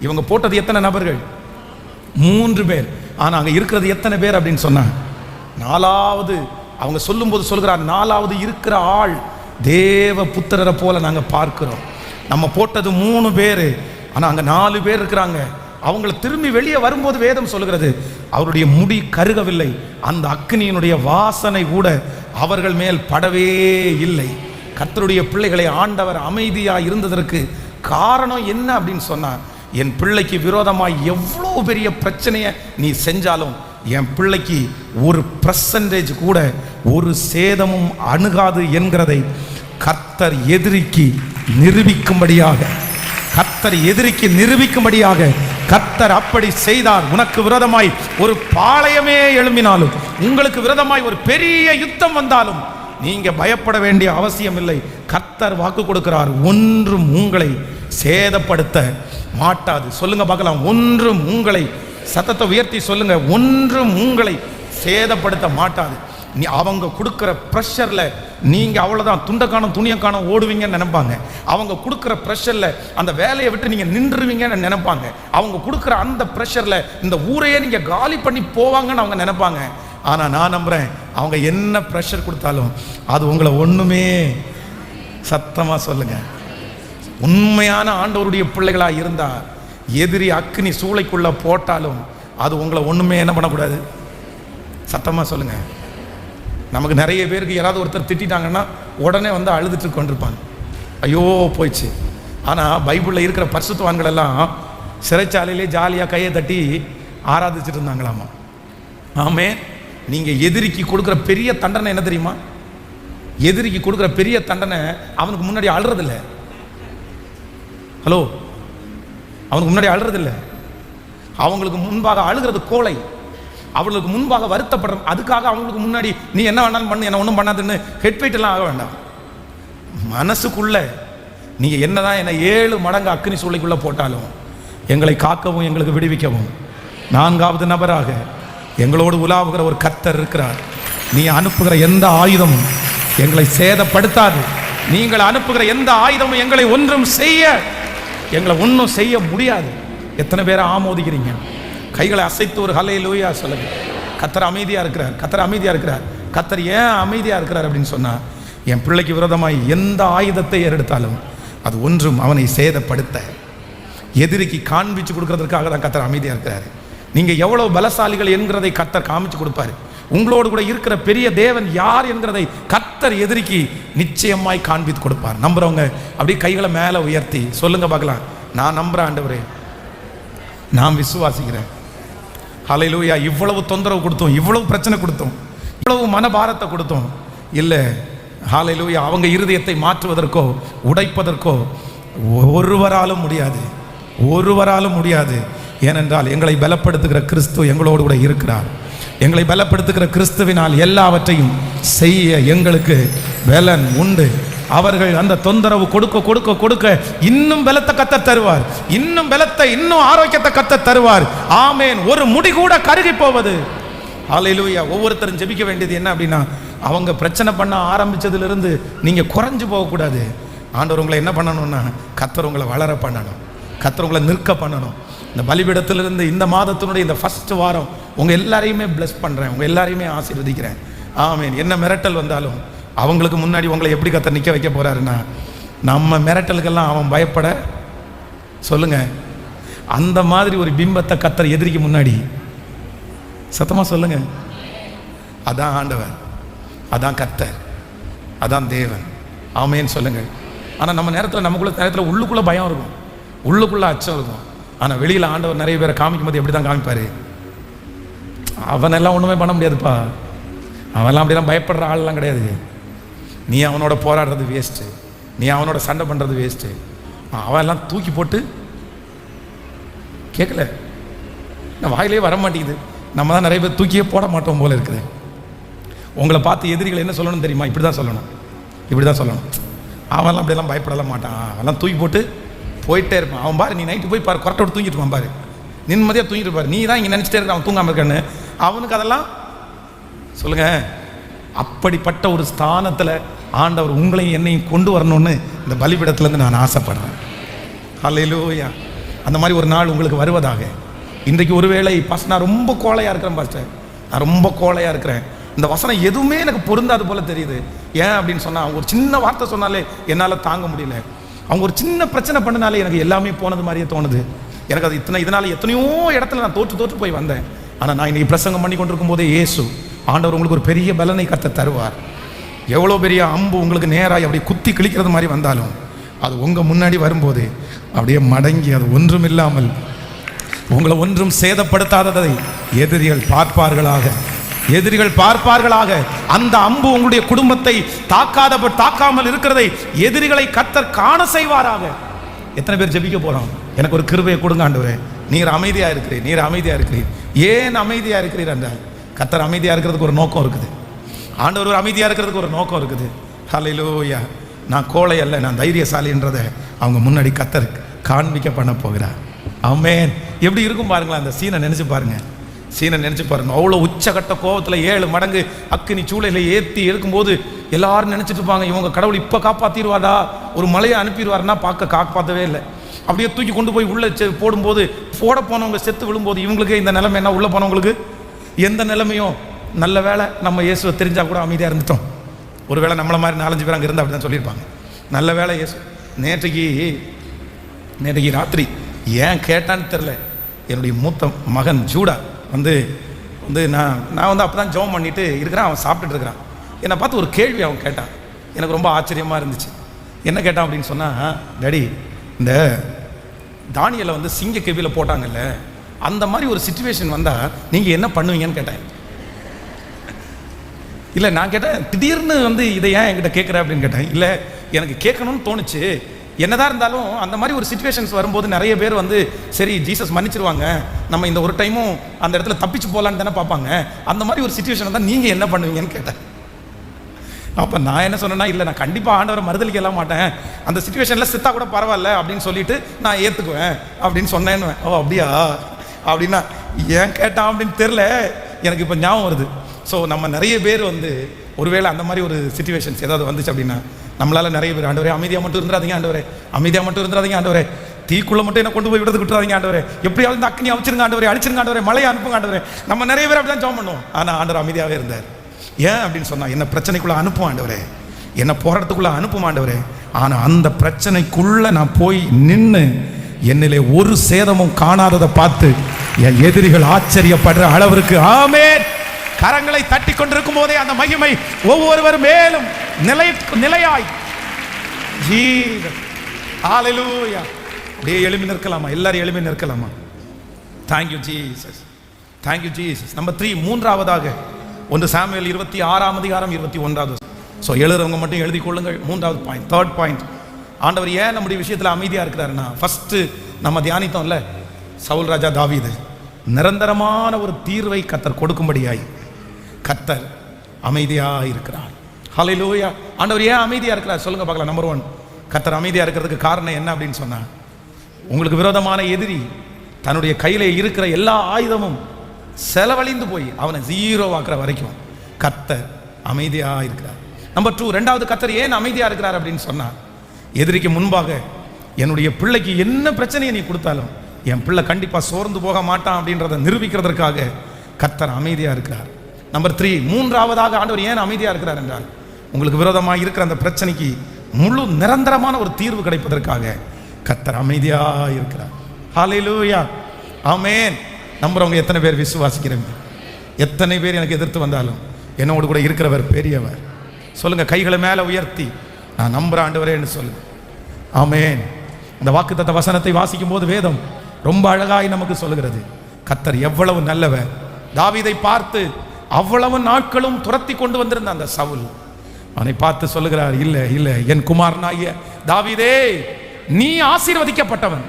இவங்க போட்டது எத்தனை நபர்கள்? 3 பேர். ஆனா அங்க இருக்கிறது எத்தனை பேர் அப்படின்னு சொன்னா, 4வது. அவங்க சொல்லும்போது சொல்கிறார், 4வது இருக்கிற ஆள் தேவ புத்திரரை போல நாங்க பார்க்கிறோம். நம்ம போட்டது 3 பேரு, ஆனா அங்க 4 பேர் இருக்கிறாங்க. அவங்களை திரும்பி வெளியே வரும்போது வேதம் சொல்லுகிறது, அவருடைய முடி கருகவில்லை, அந்த அக்னியினுடைய வாசனை கூட அவர்கள் மேல் படவே இல்லை. கர்த்தருடைய பிள்ளைகளை ஆண்டவர் அமைதியா இருந்ததற்கு காரணம் என்ன அப்படின்னு சொன்னா, என் பிள்ளைக்கு விரோதமாய் எவ்வளவு பெரிய பிரச்சனையை நீ செஞ்சாலும் என் பிள்ளைக்கு ஒரு % கூட ஒரு சேதமும் அணுகாது என்கிறதை கர்த்தர் எதிரிக்கு நிரூபிக்கும்படியாக கர்த்தர் அப்படி செய்தார். உனக்கு விரோதமாய் ஒரு பாளையமே எழும்பினாலும், உங்களுக்கு விரோதமாய் ஒரு பெரிய யுத்தம் வந்தாலும் நீங்க பயப்பட வேண்டிய அவசியம் இல்லை. கர்த்தர் வாக்கு கொடுக்கிறார், ஒன்றும் உங்களை சேதப்படுத்த மாட்டாது. சொல்லுங்க பார்க்கலாம், ஒன்றும் உங்களை, சத்தத்தை உயர்த்தி சொல்லுங்க, ஒன்றும் உங்களை சேதப்படுத்த மாட்டாது. நீ அவங்க கொடுக்கிற ப்ரெஷர்ல நீங்க அவ்வளவுதான், துண்டக்கானம் துணியக்கானம் ஓடுவீங்கன்னு நினைப்பாங்க. அவங்க கொடுக்கிற ப்ரெஷர்ல அந்த வேலையை விட்டு நீங்க நின்றுவீங்கன்னு நினைப்பாங்க. அவங்க கொடுக்கிற அந்த ப்ரெஷர்ல இந்த ஊரையே நீங்க காலி பண்ணி போவாங்கன்னு அவங்க நினைப்பாங்க. ஆனா நான் நம்புறேன், அவங்க என்ன ப்ரெஷர் கொடுத்தாலும் அது உங்களை ஒண்ணுமே, சத்தமா சொல்லுங்க, உண்மையான ஆண்டவருடைய பிள்ளைகளா இருந்தா எதிரி அக்னி சூளைக்குள்ள போட்டாலும் அது உங்களை ஒண்ணுமே என்ன பண்ணக்கூடாது. சத்தமா சொல்லுங்க. நமக்கு நிறைய பேருக்கு யாராவது ஒருத்தர் திட்டாங்கன்னா உடனே அழுதுட்டு கொண்டிருப்பாங்க, ஐயோ போயிடுச்சு. ஆனா பைபிள்ல இருக்கிற பரிசுத்தவான்கள் எல்லாம் சிறைச்சாலையிலே ஜாலியா கையை தட்டி ஆராதிச்சுட்டு இருந்தாங்களாமா. ஆமே, நீங்க எதிரிக்கு கொடுக்குற பெரிய தண்டனை என்ன தெரியுமா? எதிரிக்கு கொடுக்குற பெரிய தண்டனை அவனுக்கு முன்னாடி அழுறதில்ல. ஹலோ, அவனுக்கு முன்னாடி அழுறதில்லை, அவங்களுக்கு முன்பாக அழுகிறது கோலை, அவர்களுக்கு முன்பாக வருத்தப்படுற. அதுக்காக அவங்களுக்கு முன்னாடி நீ என்ன வேணாலும் பண்ணு, என்ன ஒன்றும் பண்ணாதுன்னு ஹெட்வைட் எல்லாம் ஆக வேண்டாம். மனசுக்குள்ள நீங்க என்னதான் என்ன 7 மடங்கு அக்னி சூளைக்குள்ள போட்டாலும் எங்களை காக்கவும் எங்களுக்கு விடுவிக்கவும் 4வது நபராக எங்களோடு உலாவுகிற ஒரு கர்த்தர் இருக்கிறார். நீ அனுப்புகிற எந்த ஆயுதமும் எங்களை சேதப்படுத்தாது. நீங்கள் அனுப்புகிற எந்த ஆயுதமும் எங்களை ஒன்றும் செய்ய முடியாது. எத்தனை பேரை ஆமோதிக்கிறீங்க? கைகளை அசைத்து ஒரு ஹல்லேலூயா சொல்லுங்க. கர்த்தர் அமைதியா இருக்கிறார். கர்த்தர் ஏன் அமைதியா இருக்கிறார் அப்படின்னு சொன்னா, என் பிள்ளைக்கு விரோதமாய் எந்த ஆயுதத்தை ஏறெடுத்தாலும் அது ஒன்றும் அவனை சேதப்படுத்த எதிரிக்கு காண்பிச்சு கொடுக்கறதுக்காக தான் கர்த்தர் அமைதியாக இருக்கிறாரு. நீங்கள் எவ்வளவு பலசாலிகள் என்கிறதை கர்த்தர் காமிச்சு கொடுப்பாரு. உங்களோடு கூட இருக்கிற பெரிய தேவன் யார் என்கிறதை கர்த்தர் எதிரிக்கு நிச்சயமாய் காண்பித்து கொடுப்பார். நம்புறவங்க அப்படியே கைகளை மேலே உயர்த்தி சொல்லுங்க பார்க்கலாம், நான் நம்புறேன் ஆண்டவரே, நான் விசுவாசிக்கிறேன். ஹல்லேலூயா. இவ்வளவு தொந்தரவு கொடுத்தோம், இவ்வளவு பிரச்சனை கொடுத்தோம், இவ்வளவு மனபாரத்தை கொடுத்தோம், இல்லை ஹல்லேலூயா, அவங்க இருதயத்தை மாற்றுவதற்கோ உடைப்பதற்கோ ஒருவராலும் முடியாது, ஒருவராலும் முடியாது. ஏனென்றால் எங்களை பலப்படுத்துகிற கிறிஸ்து எங்களோடு கூட இருக்கிறார். எங்களை பலப்படுத்துகிற கிறிஸ்துவினால் எல்லாவற்றையும் செய்ய எங்களுக்கு பலன் உண்டு. அவர்கள் அந்த தொந்தரவு கொடுக்க கொடுக்க கொடுக்க இன்னும் பலத்தை கர்த்தர் தருவார், இன்னும் பலத்தை, இன்னும் ஆரோக்கியத்தை கர்த்தர் தருவார். ஆமென். ஒரு முடி கூட கருகி போவது. ஹல்லேலூயா. ஒவ்வொருத்தரும் ஜெபிக்க வேண்டியது என்ன அப்படின்னா, அவங்க பிரச்சனை பண்ண ஆரம்பிச்சதிலிருந்து நீங்க குறைஞ்சு போகக்கூடாது. ஆண்டவர் உங்களை என்ன பண்ணணும்னா, கர்த்தர் உங்களை வளர பண்ணணும், கர்த்தர் உங்களை நிற்க பண்ணணும். இந்த பலிபீடத்திலிருந்து இந்த மாதத்தினுடைய இந்த ஃபர்ஸ்ட் வாரம் உங்க எல்லாரையுமே பிளஸ் பண்றேன், உங்க எல்லாரையுமே ஆசீர்வதிக்கிறேன். ஆமென். என்ன மிரட்டல் வந்தாலும் அவங்களுக்கு முன்னாடி உங்களை எப்படி கர்த்தர் நிற்க வைக்க போறாருன்னா, நம்ம மிரட்டலுக்கெல்லாம் அவன் பயப்பட சொல்லுங்க, அந்த மாதிரி ஒரு பிம்பத்தை கர்த்தர் எதிரிக்கு முன்னாடி சத்தமா சொல்லுங்க. அதான் ஆண்டவர், அதான் கர்த்தர், அதான் தேவன். ஆமென் சொல்லுங்க. ஆனா நம்ம நேரத்தில் உள்ளுக்குள்ள பயம் இருக்கும், உள்ளுக்குள்ள அச்சம் இருக்கும். ஆனா வெளியில ஆண்டவர் நிறைய பேரை காமிக்கும் போது எப்படி தான் காமிப்பாரு, அவனெல்லாம் ஒண்ணுமே பண்ண முடியாதுப்பா, அவன்லாம் அப்படிலாம் பயப்படுற ஆள்லாம் கிடையாது. நீ அவனோட போராடுறது வேஸ்ட்டு, நீ அவனோட சண்டை பண்ணுறது வேஸ்ட்டு. அவெல்லாம் தூக்கி போட்டு கேட்கல, நான் வாயிலே வர மாட்டேங்குது. நம்ம தான் நிறைய பேர் தூக்கியே போட மாட்டோம் போல இருக்குது. உங்களை பார்த்து எதிரிகள் என்ன சொல்லணும் தெரியுமா? இப்படி தான் சொல்லணும், இப்படி தான் சொல்லணும். அவன்லாம் அப்படியெல்லாம் பயப்படலாம் மாட்டான், அவெல்லாம் தூக்கி போட்டு போயிட்டே இருப்பான். அவன் பாரு, நீ நைட்டு போய் பாரு, கொரட்டை விட்டு தூங்கிட்டு இருப்பான் பாரு, நிம்மதியாக தூங்கிட்டு இருப்பாரு. நீ தான் இங்கே நினச்சிட்டே இருக்க அவன் தூங்காமல் இருக்கான்னு. அவனுக்கு அதெல்லாம் சொல்லுங்க. அப்படிப்பட்ட ஒரு ஸ்தானத்தில் ஆண்டவர் உங்களையும் என்னையும் கொண்டு வரணும்னு இந்த பலிபீடத்திலேருந்து நான் ஆசைப்படுறேன். ஹல்லேலூயா. அந்த மாதிரி ஒரு நாள் உங்களுக்கு வருவதாக. இன்றைக்கு ஒருவேளை பாஸ்டர் நான் ரொம்ப கோழையாக இருக்கிறேன், பாஸ்டர் நான் ரொம்ப கோழையாக இருக்கிறேன், இந்த வசனம் எதுவுமே எனக்கு பொருந்தாது போல தெரியுது. ஏன் அப்படின்னு சொன்னால், அவங்க ஒரு சின்ன வார்த்தை சொன்னாலே என்னால் தாங்க முடியல, அவங்க ஒரு சின்ன பிரச்சனை பண்ணினாலே எனக்கு எல்லாமே போனது மாதிரியே தோணுது. எனக்கு அது இதனால் எத்தனையோ இடத்துல நான் தோற்று போய் வந்தேன். ஆனால் நான் இன்னைக்கு பிரசங்கம் பண்ணி கொண்டிருக்கும் போதே இயேசு ஆண்டவர் உங்களுக்கு ஒரு பெரிய பலனை கர்த்தர் தருவார். எவ்வளோ பெரிய அம்பு உங்களுக்கு நேராக அப்படியே குத்தி கிழிக்கிறது மாதிரி வந்தாலும் அது உங்கள் முன்னாடி வரும்போது அப்படியே மடங்கி அது ஒன்றும் இல்லாமல் உங்களை ஒன்றும் சேதப்படுத்தாததை எதிரிகள் பார்ப்பார்களாக, எதிரிகள் பார்ப்பார்களாக. அந்த அம்பு உங்களுடைய குடும்பத்தை தாக்காமல் இருக்கிறதை எதிரிகளை கர்த்தர் காண செய்வாராக. எத்தனை பேர் ஜெபிக்க போறோம்? எனக்கு ஒரு கிருபையை கொடுங்க ஆண்டவரே, நீர் அமைதியா இருக்கிறீர், நீர் அமைதியா இருக்கிறீர். ஏன் அமைதியா இருக்கிறீர் என்றால், கர்த்தர் அமைதியா இருக்கிறதுக்கு ஒரு நோக்கம் இருக்குது. ஆண்டவர் ஒரு அமைதியா இருக்கிறதுக்கு ஒரு நோக்கம் இருக்குது. ஹல்லேலூயா. நான் கோழை அல்ல, நான் தைரியசாலின்றதை அவங்க முன்னாடி கர்த்தர் காண்பிக்க பண்ண போகிறார். ஆமென். எப்படி இருக்கும் பாருங்களேன், அந்த சீனை நினைச்சு பாருங்க, சீனை நினைச்சு பாருங்க. அவ்வளோ உச்சகட்ட கோபத்தில் 7 மடங்கு அக்கினி சூளையில ஏற்றி இருக்கும்போது எல்லாரும் நினைச்சிட்டு இருப்பாங்க, இவங்க கடவுள் இப்போ காப்பாற்றிடுவாடா, ஒரு மலையை அனுப்பிடுவாருன்னா பார்க்க காப்பாற்றவே இல்லை. அப்படியே தூக்கி கொண்டு போய் உள்ளே போடும்போது, போட போனவங்க செத்து விழும்போது இவங்களுக்கு இந்த நிலைமை என்ன, உள்ளே போனவங்களுக்கு எந்த நிலைமையும். நல்ல வேலை நம்ம இயேசுவை தெரிஞ்சா கூட அமைதியாக இருந்துட்டோம். ஒரு வேளை நம்மளை மாதிரி 4-5 பேர் அங்கே இருந்தால் அப்படி தான் சொல்லியிருப்பாங்க. நல்ல வேலை இயேசு. நேற்றைக்கு ராத்திரி ஏன் கேட்டான்னு தெரில, என்னுடைய மூத்த மகன் ஜூடா வந்து நான் வந்து அப்போ தான் ஜெபம் பண்ணிட்டு இருக்கிறேன், அவன் சாப்பிட்டுட்டு இருக்கிறான். என்னை பார்த்து ஒரு கேள்வி அவன் கேட்டான், எனக்கு ரொம்ப ஆச்சரியமாக இருந்துச்சு. என்ன கேட்டான் அப்படின்னு சொன்னால், டாடி இந்த தானியலை வந்து சிங்க கெவியில் போட்டாங்கல்ல, அந்த மாதிரி ஒரு சிச்சுவேஷன் வந்தால் நீங்கள் என்ன பண்ணுவீங்கன்னு கேட்டேன். இல்லை நான் கேட்டேன், திடீர்னு வந்து இதை ஏன் என்கிட்ட கேட்குற அப்படின்னு கேட்டேன். இல்லை எனக்கு கேட்கணும்னு தோணுச்சு. என்னதான் இருந்தாலும் அந்த மாதிரி ஒரு சிச்சுவேஷன்ஸ் வரும்போது நிறைய பேர் வந்து சரி ஜீசஸ் மன்னிச்சிருவாங்க, நம்ம இந்த ஒரு டைமும் அந்த இடத்துல தப்பிச்சு போகலான்னு தானே பார்ப்பாங்க. அந்த மாதிரி ஒரு சிச்சுவேஷன் தான் நீங்கள் என்ன பண்ணுவீங்கன்னு கேட்டேன். அப்போ நான் என்ன சொன்னேன்னா, இல்லை நான் கண்டிப்பாக ஆண்டவரை மறுதலிக்கலாம் மாட்டேன், அந்த சிச்சுவேஷனில் செத்தா கூட பரவாயில்ல அப்படின்னு சொல்லிட்டு நான் ஏற்றுக்குவேன் அப்படின்னு சொன்னேன்னு. ஓ அப்படியா அப்படின்னா ஏன் கேட்டான் அப்படின்னு தெரில, எனக்கு இப்போ ஞாபகம் வருது. ஸோ நம்ம நிறைய பேர் வந்து ஒருவேளை அந்த மாதிரி ஒரு சிச்சுவேஷன்ஸ் ஏதாவது வந்துச்சு அப்படின்னா நம்மளால் நிறைய பேர், ஆண்டவரே அமைதியாக மட்டும் இருந்துடாதீங்க, ஆண்டவரே அமைதியாக மட்டும் இருந்துடாதீங்க, ஆண்டவரே தீக்குள்ள மட்டும் என்ன கொண்டு போய் விடுறது விட்டுறாதீங்க, ஆண்டவரே எப்படியாவது இந்த அக்னி அழிச்சிருங்க, ஆண்டவரே அழிச்சிருங்க, ஆண்டவரே மழையை அனுப்புங்க, ஆண்டவரே. நம்ம நிறைய பேர் அப்படி தான் ஜெபம் பண்ணுவோம். ஆனால் ஆண்டவர் அமைதியாகவே இருந்தார். ஏன் அப்படின்னு சொன்னால், என்ன பிரச்சனைக்குள்ளே அனுப்பும் ஆண்டவரே, என்ன போராட்டத்துக்குள்ளே அனுப்பும் ஆண்டவரே, ஆனா அந்த பிரச்சனைக்குள்ள நான் போய் நின்று என்னிலே ஒரு சேதமும் காணாததை பார்த்து என் எதிரிகள் ஆச்சரியப்படுற அளவிற்கு ஆமென். கரங்களை தட்டி கொண்டிருக்கும் போதே அந்த மகிமை ஒவ்வொருவர் மேலும் நிலையாய் ஜீசஸ் ஹalleluya. அப்படியே எழுப்பி நிற்கலாமா? எல்லாரும் எழுப்பி நிற்கலாமா? Thank you Jesus, thank you Jesus. Number 3, மூன்றாவதாக 1 சாமுவேல் 26ஆம் அதிகாரம் 21வது. ஸோ எழுதுறவங்க மட்டும் எழுதி கொள்ளுங்கள். மூன்றாவது பாயிண்ட், தேர்ட் பாயிண்ட், ஆண்டவர் ஏன் நம்முடைய விஷயத்தில் அமைதியாக இருக்கிறாருன்னா, ஃபர்ஸ்ட் நம்ம தியானித்தோம்ல, சவுல் ராஜா தாவீது நிரந்தரமான ஒரு தீர்வை கர்த்தர் கொடுக்கும்படியாய் கர்த்தர் அமைதியாக இருக்கிறார். ஹல்லேலூயா. ஆண்டவர் ஏன் அமைதியாக இருக்கிறார் சொல்லுங்க பார்க்கலாம். நம்பர் 1, கர்த்தர் அமைதியாக இருக்கிறதுக்கு காரணம் என்ன அப்படின்னு சொன்னா, உங்களுக்கு விரோதமான எதிரி தன்னுடைய கையில இருக்கிற எல்லா ஆயுதமும் செலவழிந்து போய் அவனை ஜீரோ ஆக்குற வரைக்கும் கர்த்தர் அமைதியா இருக்கிறார். நம்பர் 2, ரெண்டாவது கர்த்தர் ஏன் அமைதியா இருக்கிறார் அப்படின்னு சொன்னா, எதிரிக்கு முன்பாக என்னுடைய பிள்ளைக்கு என்ன பிரச்சனையை நீ கொடுத்தாலும் என் பிள்ளை கண்டிப்பா சோர்ந்து போக மாட்டான் அப்படின்றத நிரூபிக்கிறதுக்காக கர்த்தர் அமைதியா இருக்கிறார். நம்பர் 3, மூன்றாவதாக ஆண்டவர் ஏன் அமைதியா இருக்கிறார் என்றால், உங்களுக்கு விரோதமாக இருக்கிற அந்த பிரச்சனைக்கு முழு நிரந்தரமான ஒரு தீர்வு கிடைப்பதற்காக கர்த்தர் அமைதியா இருக்கிறார். ஹல்லேலூயா, ஆமென். நம்புறவங்க எத்தனை பேர் விசுவாசிக்கிறீங்க? எத்தனை பேர் எனக்கு எதிர்த்து வந்தாலும் என்னோடு கூட இருக்கிறவர் பெரியவர் சொல்லுங்க. கைகளை மேல உயர்த்தி நான் நம்புற ஆண்டவரேன்னு சொல்லுங்க. ஆமென். இந்த வாக்குத்தத்த வசனத்தை வாசிக்கும் போது வேதம் ரொம்ப அழகாய் நமக்கு சொல்லுகிறது, கர்த்தர் எவ்வளவு நல்லவர். தாவீதை பார்த்து அவ்வளவு நாட்களும் துரத்தி கொண்டு வந்திருந்த அந்த சவுல் அவனை பார்த்து சொல்லுகிறார், இல்ல இல்ல என் குமாரனாகிய தாவீதே, நீ ஆசீர்வதிக்கப்பட்டவன்,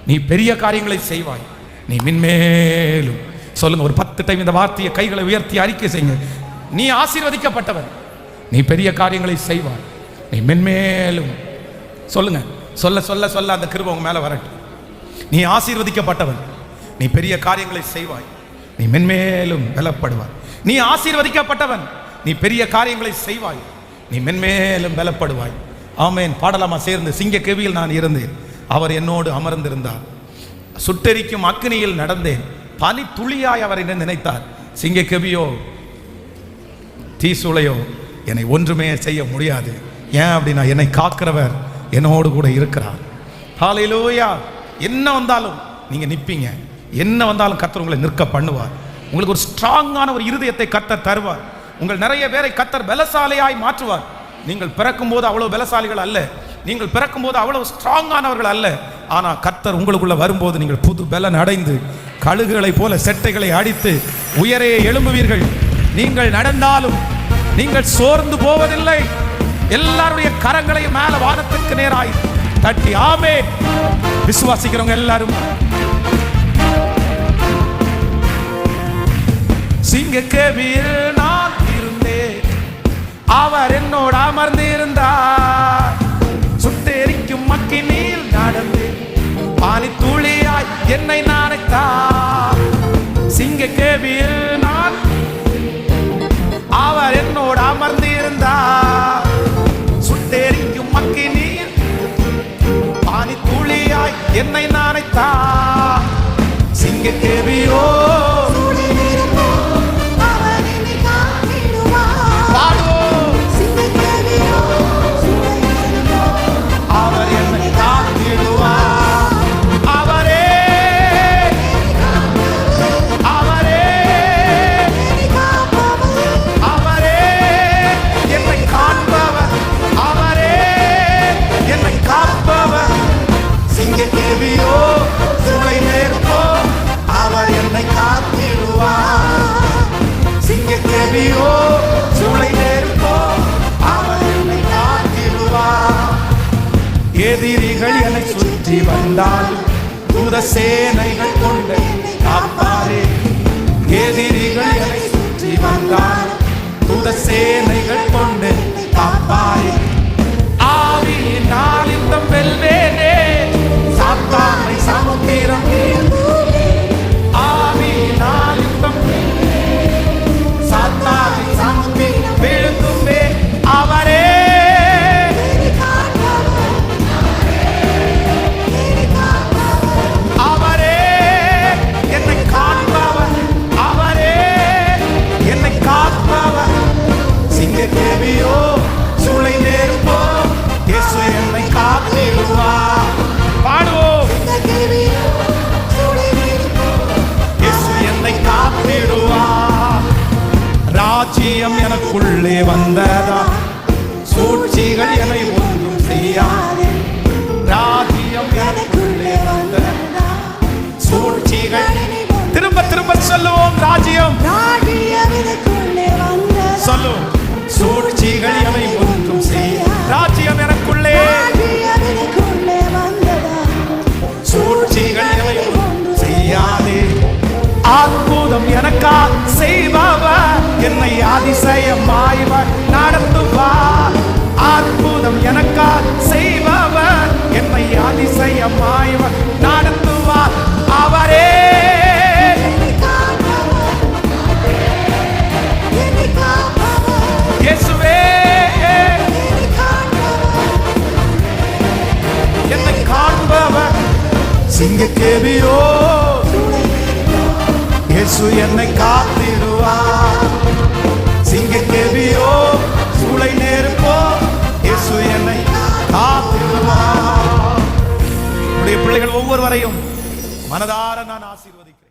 நீ பெரிய காரியங்களை செய்வாய், நீ மென்மேலும் சொல்லுங்க ஒரு 10 டைம் இந்த வார்த்தையை கைகளை உயர்த்தி அறிக்கை செய்யுங்க. நீ ஆசீர்வதிக்கப்பட்டவன், நீ பெரிய காரியங்களை செய்வாய், நீ மென்மேலும் சொல்லுங்க. சொல்ல சொல்ல சொல்ல அந்த கிருபை உங்க மேல வரட்டும். நீ ஆசீர்வதிக்கப்பட்டவன், நீ பெரிய காரியங்களை செய்வாய், நீ மென்மேலும் பலப்படுவாய். நீ ஆசீர்வதிக்கப்பட்டவன், நீ பெரிய காரியங்களை செய்வாய், நீ மென்மேலும் பலப்படுவாய். ஆமென். பாடலாமா சேர்ந்து? சிங்க கெவியில் நான் இருந்தேன், அவர் என்னோடு அமர்ந்திருந்தார், சுட்டெரிக்கும் அக்னியில் நடந்தேன், பனி துளியாய் அவர் என்ன நினைத்தார், சிங்க கெவியோ தீசூளையோ என்னை ஒன்றுமே செய்ய முடியாது. ஏன் அப்படின்னா என்னை காக்கிறவர் என்னோடு கூட இருக்கிறார். ஹல்லேலூயா. என்ன வந்தாலும் நீங்க நிற்பீங்க, என்ன வந்தாலும் கர்த்தர் உங்களை நிற்க பண்ணுவார். உங்களுக்கு ஒரு ஸ்ட்ராங்கான ஒரு இருதயத்தை கர்த்தர் தருவார். உங்கள் நிறைய பேரை கர்த்தர் பலசாலியாய் மாற்றுவார். நீங்கள் பிறக்கும் போது அவ்வளவு பலசாலிகள் அல்ல, நீங்கள் பிறக்கும் போது அவ்வளவு ஸ்ட்ராங்கானவர்கள் அல்ல. ஆனா கர்த்தர் உங்களுக்குள்ள வரும்போது நீங்கள் புது பலன் அடைந்து கழுகுகளை போல செட்டைகளை அடித்து உயரே எழும்புவீர்கள். நீங்கள் நடந்தாலும் நீங்கள் சோர்ந்து போவதில்லை. எல்லாருடைய கரங்களை மேல வானத்திற்கு நேராய் தட்டி ஆமென் விசுவாசிக்கிறவங்க எல்லாரும் சிங்கக்கேவியில் நான் இருந்தேன், அவர் என்னோடு அமர்ந்திருந்தார், சுட்டெரிக்கும் அக்கினியில் நடந்தேன், பானி துளியாய் என்னை நினைத்தார். சிங்கக்கேவியில் நான், அவர் என்னோடு அமர்ந்திருந்தார், சுட்டெரிக்கும் அக்கினியில் பானி துளியாய் என்னை நினைத்தார். சிங்கக்கேவியோ எதிரிகள் என்னை சுற்றி வந்தால் தூத சேனைகள் கொண்டு காப்பாரே. எதிரிகள் என்னை சுற்றி வந்தால் தூத சேனைகள் கொண்டு காப்பாரே. ஆவியினால் இந்த வெல்வேனே சாத்தானை சமுத்திரம், ஆவியினால் இந்த சாத்தானை சமுத்திரம் விழுங்குமே. அவரே சிங்கக்கேவியோ சூளை சொல்லுவோம் ராஜ்யம் ராஜ்யம் எனக்குள்ளே வந்ததா சொல்லும் சூழ்ச்சிகள் எவை ஒன்றும் செய்ய ராஜ்யம் எனக்குள்ளே ராஜ்யம் எனக்குள்ளே வந்ததா சூழ்ச்சிகள் எவை ஒன்றும் செய்யாதே அற்புதம் எனக்கா செய்பவர் என்னை அதிசயமாய் நடத்துவார் அற்புதம் எனக்கா செய்பவர் என்னை அதிசயமாய் நடத்துவார் அவரே இயேசுவே என்னை காண்பவர் சிங்கக்கேவியோ இயேசு என்னை காத்திடுவார் சிங்கக்கேவியோ சூளை நெருப்போ இயேசு என்னை காத்திடுவார். உடைய பிள்ளைகள் ஒவ்வொருவரையும் மனதார நான் ஆசீர்வதிக்கிறேன்.